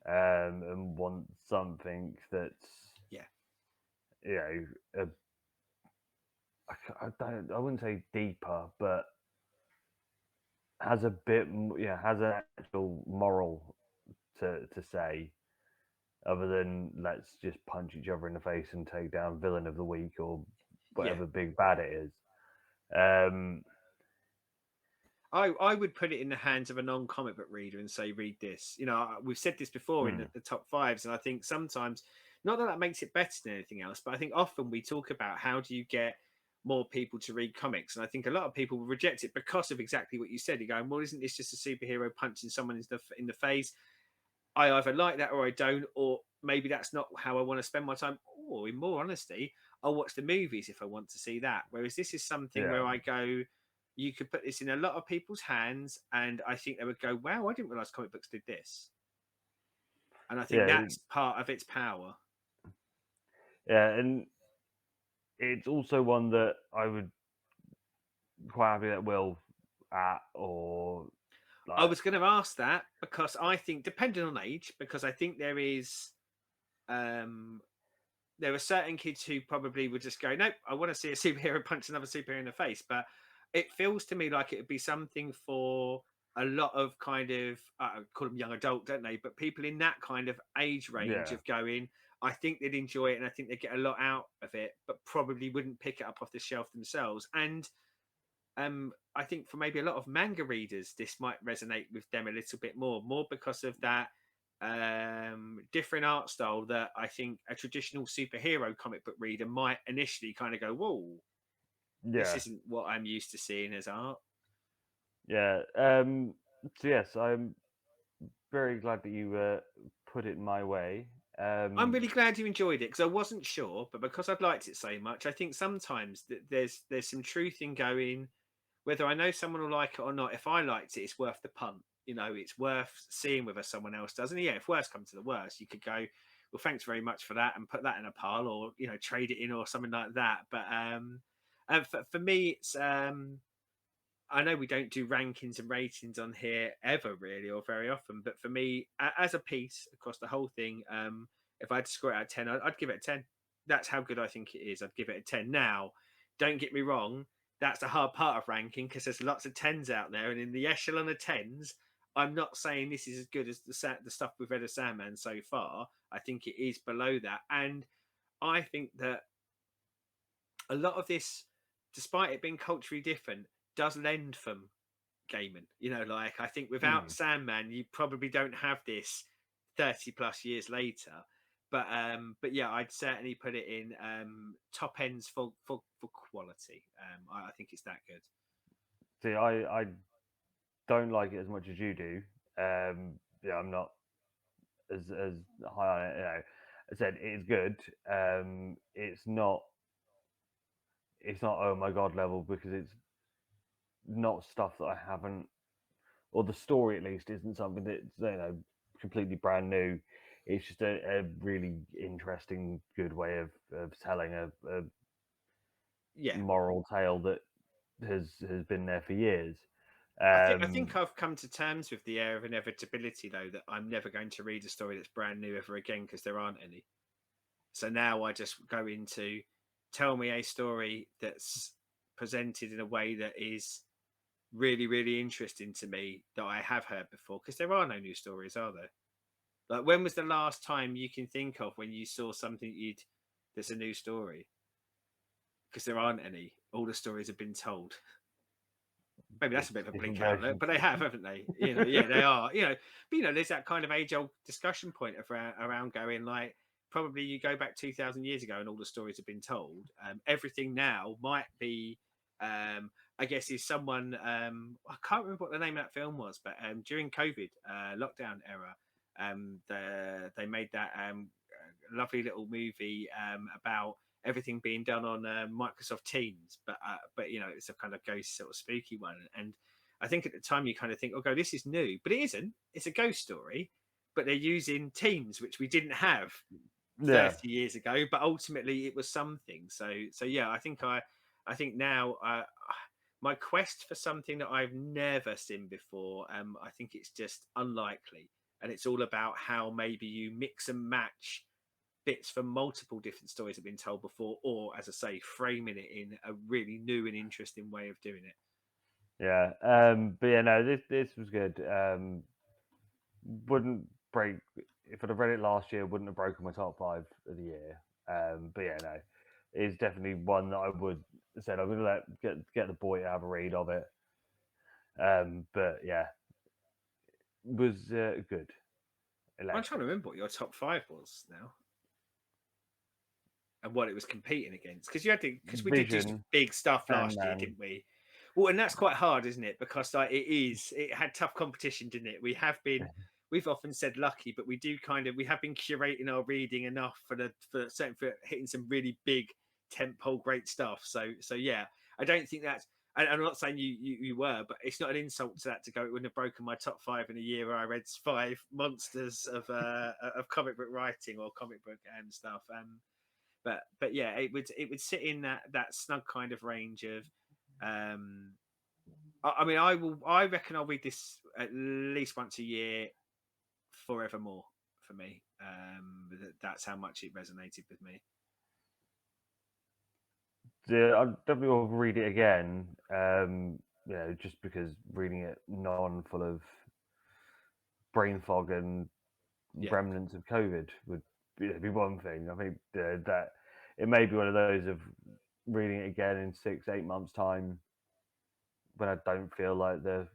Speaker 1: and want something that's
Speaker 2: Yeah,
Speaker 1: you know a, I wouldn't say deeper, but has a bit has an actual moral to say, other than let's just punch each other in the face and take down villain of the week or
Speaker 2: yeah.
Speaker 1: whatever big bad it is. Um,
Speaker 2: I would put it in the hands of a non-comic book reader and say, read this. We've said this before in
Speaker 1: hmm,
Speaker 2: the top fives, and I think sometimes, not that that makes it better than anything else, but I think often we talk about how do you get more people to read comics, and I think a lot of people will reject it because of exactly what you said. You're going, well, isn't this just a superhero punching someone in the face? I either like that or I don't, or maybe that's not how I want to spend my time. Or in more honesty, I'll watch the movies if I want to see that. Whereas this is something
Speaker 1: yeah,
Speaker 2: where I go, you could put this in a lot of people's hands, and I think they would go, "Wow, I didn't realize comic books did this." And I think
Speaker 1: yeah,
Speaker 2: that's part of its power.
Speaker 1: yeah, and it's also one that I would quite happy that Will at or
Speaker 2: I
Speaker 1: like
Speaker 2: was going to ask that because I think, depending on age, because I think um, there are certain kids who probably would just go, nope, I want to see a superhero punch another superhero in the face. But it feels to me like it would be something for a lot of kind of, call them young adult, don't they? But people in that kind of age range
Speaker 1: yeah,
Speaker 2: of going, I think they'd enjoy it and I think they'd get a lot out of it, but probably wouldn't pick it up off the shelf themselves. And I think for maybe a lot of manga readers, this might resonate with them a little bit more because of that. different art style that I think a traditional superhero comic book reader might initially kind of go, "Whoa, this
Speaker 1: Yeah,
Speaker 2: isn't what I'm used to seeing as art."
Speaker 1: yeah. So yes, I'm very glad that you put it my way.
Speaker 2: I'm
Speaker 1: Um,
Speaker 2: really glad you enjoyed it because I wasn't sure, but because I've liked it so much, I think sometimes there's some truth in going. Whether I know someone will like it or not, if I liked it, it's worth the punt. You know, it's worth seeing whether someone else does. And yeah, if worst comes to the worst, you could go, well, thanks very much for that, and put that in a pile, or trade it in or something like that. But for me, it's I know we don't do rankings and ratings on here ever really or very often, but for me, as a piece across the whole thing, if I had to score it out of 10, I'd give it a 10. That's how good I think it is. I'd give it a 10. Now, don't get me wrong, that's the hard part of ranking because there's lots of 10s out there, and in the echelon of 10s, I'm not saying this is as good as the stuff we've read of Sandman so far. I think it is below that, and I think that a lot of this, despite it being culturally different, does lend from gaming. Like I think without
Speaker 1: hmm.
Speaker 2: Sandman, you probably don't have this 30 plus years later. But yeah, I'd certainly put it in top ends for quality. I think it's that good.
Speaker 1: See, I don't like it as much as you do. Yeah, I'm not as high on it. I said it is good. It's not oh my god level because it's not stuff that I haven't, or the story at least isn't something that's completely brand new. It's just a really interesting, good way of telling a
Speaker 2: Yeah,
Speaker 1: moral tale that has been there for years.
Speaker 2: I
Speaker 1: Um,
Speaker 2: think I've come to terms with the air of inevitability though that I'm never going to read a story that's brand new ever again because there aren't any. So now I just go into tell me a story that's presented in a way that is really, really interesting to me that I have heard before because there are no new stories, are there? Like, when was the last time you can think of when you saw something you'd there's a new story? Because there aren't any. All the stories have been told. Maybe that's
Speaker 1: it's
Speaker 2: a bit of a
Speaker 1: different
Speaker 2: bleak outlook,
Speaker 1: versions.
Speaker 2: but they have, haven't they? Yeah, they are. But there's that kind of age-old discussion point around going like, probably you go back 2,000 years ago and all the stories have been told. Everything now might be, I guess, is someone. I can't remember what the name of that film was, but during COVID lockdown era, they made that lovely little movie about everything being done on Microsoft Teams, but it's a kind of ghost sort of spooky one. And I think at the time you kind of think, "Oh, this is new," but it isn't. It's a ghost story, but they're using Teams, which we didn't have
Speaker 1: Yeah,
Speaker 2: 30 years ago. But ultimately, it was something. So yeah, I think now. My quest for something that I've never seen before, I think it's just unlikely, and it's all about how maybe you mix and match bits from multiple different stories that have been told before, or as I say, framing it in a really new and interesting way of doing it.
Speaker 1: yeah. But yeah, no, this was good. Wouldn't break if I'd have read it last year. Wouldn't have broken my top five of the year. But yeah, no, it's definitely one that I would said I'm gonna get the boy to have a read of it. But yeah, was good,
Speaker 2: I'm trying
Speaker 1: electric.
Speaker 2: to remember what your top five was now and what it was competing against because we did do some
Speaker 1: Vision,
Speaker 2: big stuff last year,
Speaker 1: Sandman.
Speaker 2: didn't we? Well, and that's quite hard, isn't it? Because like it had tough competition, didn't it? We've often said lucky, but we have been curating our reading enough for hitting some really big tentpole great stuff. So yeah, I don't think that's. And I'm not saying you were, but it's not an insult to that to go. It wouldn't have broken my top five in a year where I read five monsters of comic book writing or comic book and stuff. But yeah, it would sit in that snug kind of range of. Um, I mean, I reckon I'll read this at least once a year forevermore for me. That's how much it resonated with me.
Speaker 1: I definitely will read it again. Just because reading it full of brain fog and
Speaker 2: Yeah,
Speaker 1: remnants of COVID would be one thing. I think that it may be one of those of reading it again in 6, 8 months' time when I don't feel like the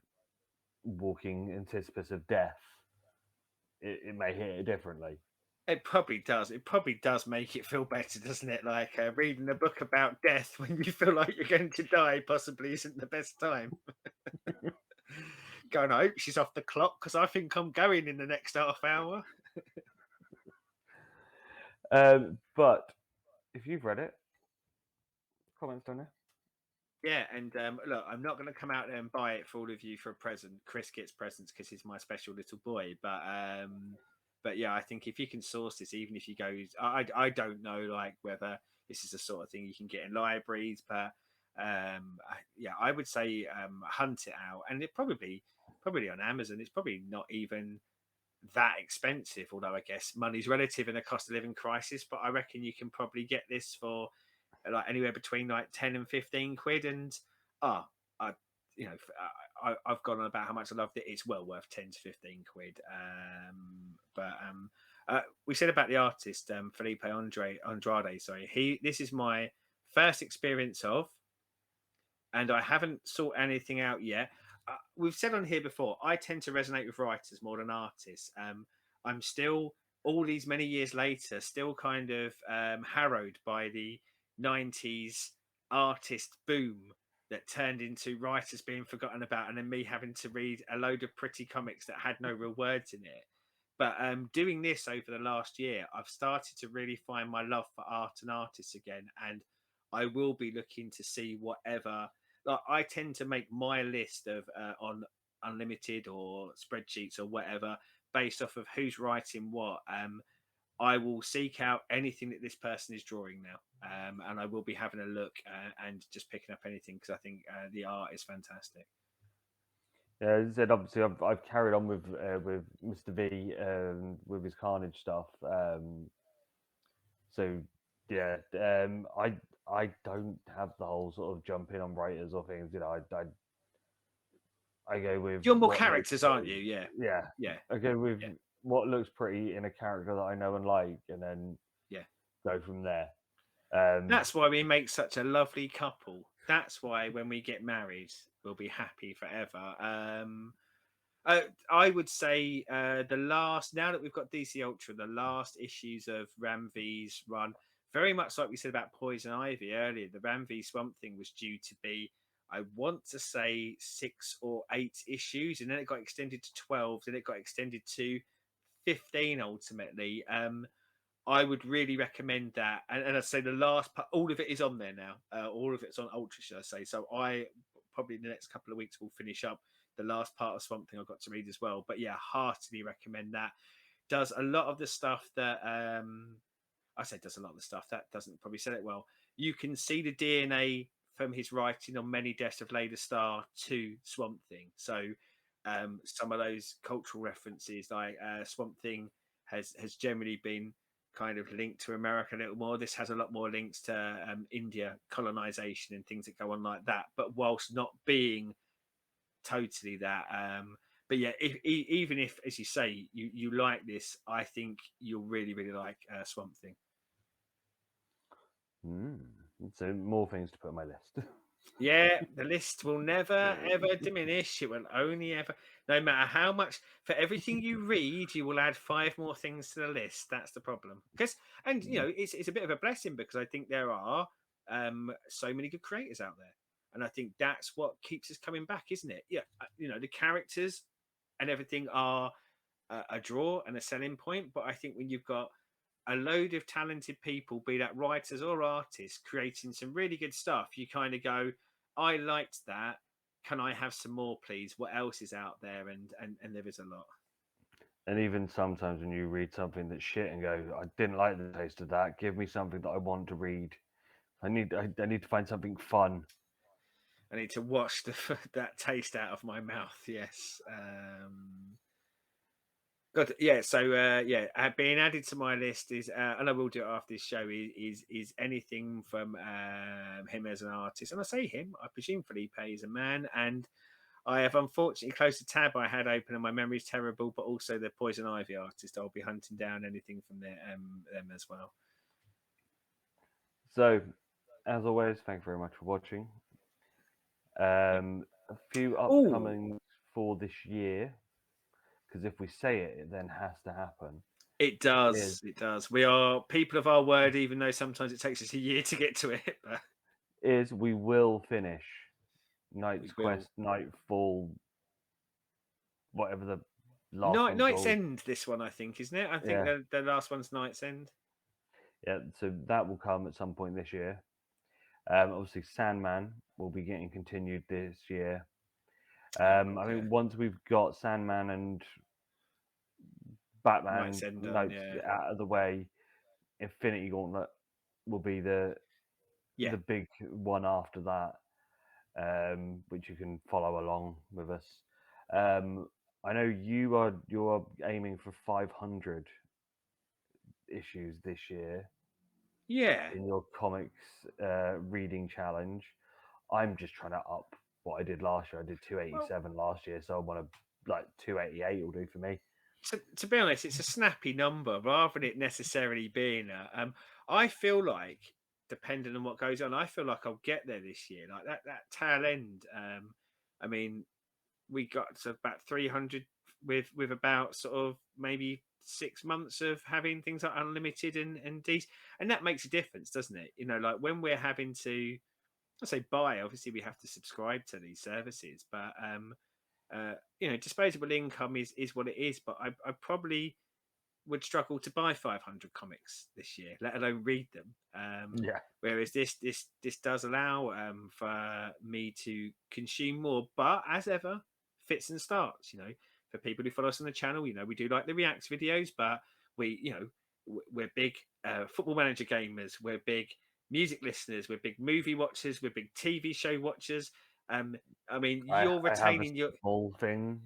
Speaker 1: walking antithesis of death it may hit it differently.
Speaker 2: It probably does. It probably does make it feel better, doesn't it? Like reading a book about death when you feel like you're going to die possibly isn't the best time. Going, I hope she's off the clock because I think I'm going in the next half hour.
Speaker 1: But if you've read it, comments down there.
Speaker 2: Yeah, and look, I'm not going to come out there and buy it for all of you for a present. Chris gets presents because he's my special little boy. But yeah, I think if you can source this, even if you go, I don't know like whether this is the sort of thing you can get in libraries, but yeah, I would say hunt it out, and it probably on Amazon. It's probably not even that expensive, although I guess money's relative in a cost of living crisis. But I reckon you can probably get this for like anywhere between like 10 and 15 quid. And I, you know, I've gone on about how much I loved it. It's well worth 10 to 15 quid. We said about the artist, Filipe Andrade, sorry. This is my first experience of, and I haven't sought anything out yet. We've said on here before, I tend to resonate with writers more than artists. I'm still, all these many years later, still kind of harrowed by the 90s artist boom that turned into writers being forgotten about, and then me having to read a load of pretty comics that had no real words in it. But doing this over the last year, I've started to really find my love for art and artists again, and I will be looking to see whatever. Like I tend to make my list of on Unlimited or spreadsheets or whatever based off of who's writing what. I will seek out anything that this person is drawing now, and I will be having a look and just picking up anything because I think the art is fantastic.
Speaker 1: Yeah, as I said, obviously, I've carried on with Mr. V with his Carnage stuff. So yeah, I don't have the whole sort of jump in on writers or things. You know, I go with
Speaker 2: You're more
Speaker 1: what looks
Speaker 2: characters, aren't
Speaker 1: pretty.
Speaker 2: you? Yeah,
Speaker 1: Yeah,
Speaker 2: yeah,
Speaker 1: I go with
Speaker 2: yeah,
Speaker 1: what looks pretty in a character that I know and like, and then
Speaker 2: yeah.
Speaker 1: go from there. Um,
Speaker 2: That's why we make such a lovely couple. That's why when we get married, we'll be happy forever. I would say the last, now that we've got DC Ultra, the last issues of Ram V's run, very much like we said about Poison Ivy earlier, the Ram V Swamp Thing was due to be, I want to say 6 or 8 issues, and then it got extended to 12, then it got extended to 15 ultimately. I would really recommend that. And I'd say the last part, all of it is on there now. All of it's on Ultra, should I say. So I probably in the next couple of weeks will finish up the last part of Swamp Thing I've got to read as well. But yeah, heartily recommend that. Does a lot of the stuff that I say does a lot of the stuff that doesn't probably say it well. You can see the DNA from his writing on Many Deaths of Laila Starr to Swamp Thing. So some of those cultural references, like Swamp Thing, has generally been kind of linked to America a little more. This has a lot more links to India colonization and things that go on like that, but whilst not being totally that. But yeah, even if, as you say, you like this, I think you'll really like Swamp Thing.
Speaker 1: mm, so more things to put on my list.
Speaker 2: Yeah, the list will never ever diminish. It will only ever, no matter how much, for everything you read, you will add 5 more things to the list. That's the problem. Because, and you know, it's a bit of a blessing because I think there are so many good creators out there, and I think that's what keeps us coming back, isn't it? Yeah, you know, the characters and everything are a draw and a selling point, but I think when you've got a load of talented people, be that writers or artists, creating some really good stuff, you kind of go, I liked that. Can I have some more, please? What else is out there? And there is a lot.
Speaker 1: And even sometimes when you read something that's shit and go, I didn't like the taste of that. Give me something that I want to read. I need to find something fun.
Speaker 2: I need to wash that taste out of my mouth. Yes. Good. Yeah. So yeah, being added to my list is, and I will do it after this show. Is anything from him as an artist, and I say him. I presume Felipe is a man, and I have unfortunately closed a tab I had open, and my memory's terrible. But also the Poison Ivy artist, I'll be hunting down anything from them as well.
Speaker 1: So, as always, thank you very much for watching. A few
Speaker 2: Oh,
Speaker 1: upcoming for this year. because if we say it, it then has to happen.
Speaker 2: It
Speaker 1: Is
Speaker 2: does. It does. We are people of our word, even though sometimes it takes us a year to get to it. But
Speaker 1: is we will finish
Speaker 2: we
Speaker 1: Knight's
Speaker 2: will.
Speaker 1: Quest, Nightfall, whatever the last one's
Speaker 2: Night's
Speaker 1: called.
Speaker 2: End. This one, I think, isn't it? I think
Speaker 1: Yeah,
Speaker 2: the last one's Night's End.
Speaker 1: yeah. So that will come at some point this year. Obviously, Sandman will be getting continued this year.
Speaker 2: Oh God,
Speaker 1: I
Speaker 2: yeah.
Speaker 1: mean, once we've got Sandman and
Speaker 2: Night's
Speaker 1: Batman
Speaker 2: End done.
Speaker 1: notes
Speaker 2: Yeah,
Speaker 1: out of the way, Infinity Gauntlet will be
Speaker 2: yeah.
Speaker 1: the big one after that, which you can follow along with us. Um, I know you're aiming for 500 issues this year
Speaker 2: Yeah.
Speaker 1: in your comics reading challenge. I'm just trying to up what I did last year. I did
Speaker 2: Well,
Speaker 1: 287 last year, so I want to like 288 will do for me.
Speaker 2: to be honest, it's a snappy number rather than it necessarily being a. I feel like, depending on what goes on, I feel like I'll get there this year. Like that tail end. I mean, we got to about 300 with about sort of maybe 6 months of having things like unlimited and these, and that makes a difference, doesn't it? You know, like when we're having to, I say buy, obviously we have to subscribe to these services, but you know, disposable income is what it is. But I probably would struggle to buy 500 comics this year, let alone read them.
Speaker 1: Yeah,
Speaker 2: Whereas this does allow for me to consume more, but as ever, fits and starts. You know, for people who follow us on the channel, you know, we do like the reacts videos, but we, you know, we're big football manager gamers, we're big music listeners, we're big movie watchers, we're big TV show watchers. Um, I mean, you're
Speaker 1: I have a
Speaker 2: retaining your
Speaker 1: small thing.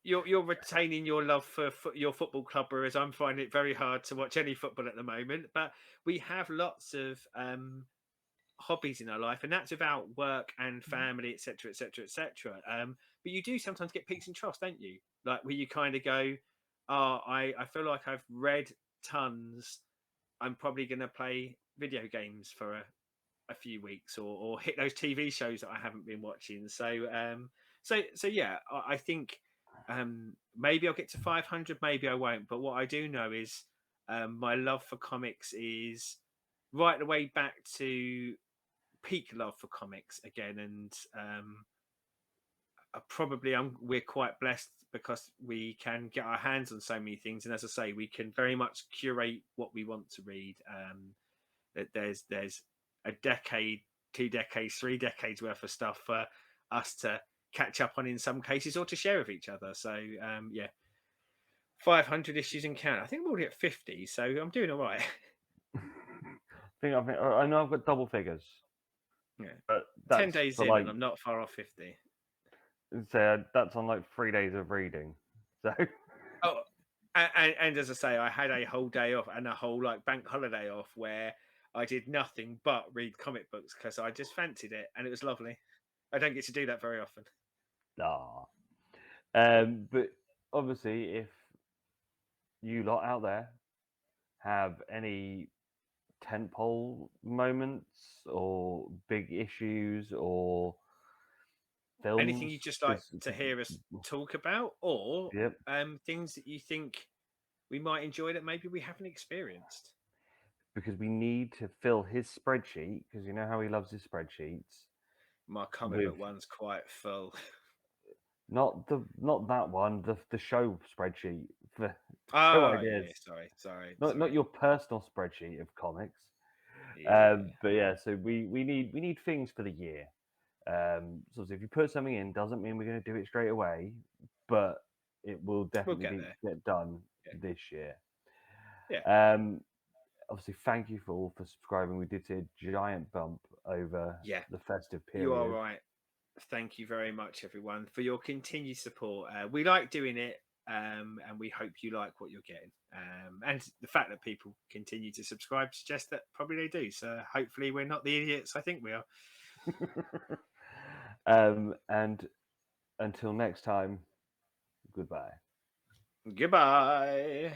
Speaker 2: you're retaining your love for your football club, whereas I'm finding it very hard to watch any football at the moment. But we have lots of hobbies in our life, and that's without work and family, etc., etc., etc. But you do sometimes get peaks and troughs, don't you? Like where you kind of go, "Oh, I feel like I've read tons. I'm probably going to play video games for a few weeks, or hit those TV shows that I haven't been watching." So yeah, I think maybe I'll get to 500, maybe I won't. But what I do know is my love for comics is right the way back to peak love for comics again, and probably we're quite blessed because we can get our hands on so many things, and as I say, we can very much curate what we want to read. That there's a decade, 2 decades, 3 decades worth of stuff for us to catch up on in some cases, or to share with each other. So yeah, 500 issues and count. I think I'm already at 50, so I'm doing all right.
Speaker 1: I know I've got double figures,
Speaker 2: Yeah,
Speaker 1: but
Speaker 2: 10
Speaker 1: that's
Speaker 2: days
Speaker 1: for
Speaker 2: in,
Speaker 1: like
Speaker 2: and I'm not far off 50.
Speaker 1: say that's on like 3 days of reading. So
Speaker 2: Oh, and as I say, I had a whole day off and a whole like bank holiday off where I did nothing but read comic books because I just fancied it, and it was lovely. I don't get to do that very often.
Speaker 1: ah, but obviously, if you lot out there have any tentpole moments or big issues or
Speaker 2: Anything
Speaker 1: films,
Speaker 2: you just like
Speaker 1: because
Speaker 2: to hear us talk about, or
Speaker 1: yep,
Speaker 2: things that you think we might enjoy that maybe we haven't experienced?
Speaker 1: because we need to fill his spreadsheet because you know how he loves his spreadsheets
Speaker 2: My comic
Speaker 1: with
Speaker 2: book one's quite full.
Speaker 1: not that one, the show spreadsheet for show
Speaker 2: Oh
Speaker 1: ideas,
Speaker 2: yeah,
Speaker 1: not
Speaker 2: sorry.
Speaker 1: your personal spreadsheet of comics.
Speaker 2: Yeah,
Speaker 1: But yeah, so we need things for the year. So if you put something in, doesn't mean we're going to do it straight away, but it will
Speaker 2: we'll
Speaker 1: definitely
Speaker 2: get
Speaker 1: be
Speaker 2: there.
Speaker 1: get done
Speaker 2: Yeah,
Speaker 1: this year.
Speaker 2: yeah,
Speaker 1: Um, Obviously, thank you for all for subscribing. We did see a giant bump over
Speaker 2: yeah.
Speaker 1: the festive
Speaker 2: You are
Speaker 1: period.
Speaker 2: right. Thank you very much, everyone, for your continued support. We like doing it, and we hope you like what you're getting. And the fact that people continue to subscribe suggests that probably they do. So hopefully, we're not the idiots I think we are.
Speaker 1: And until next time, goodbye.
Speaker 2: Goodbye.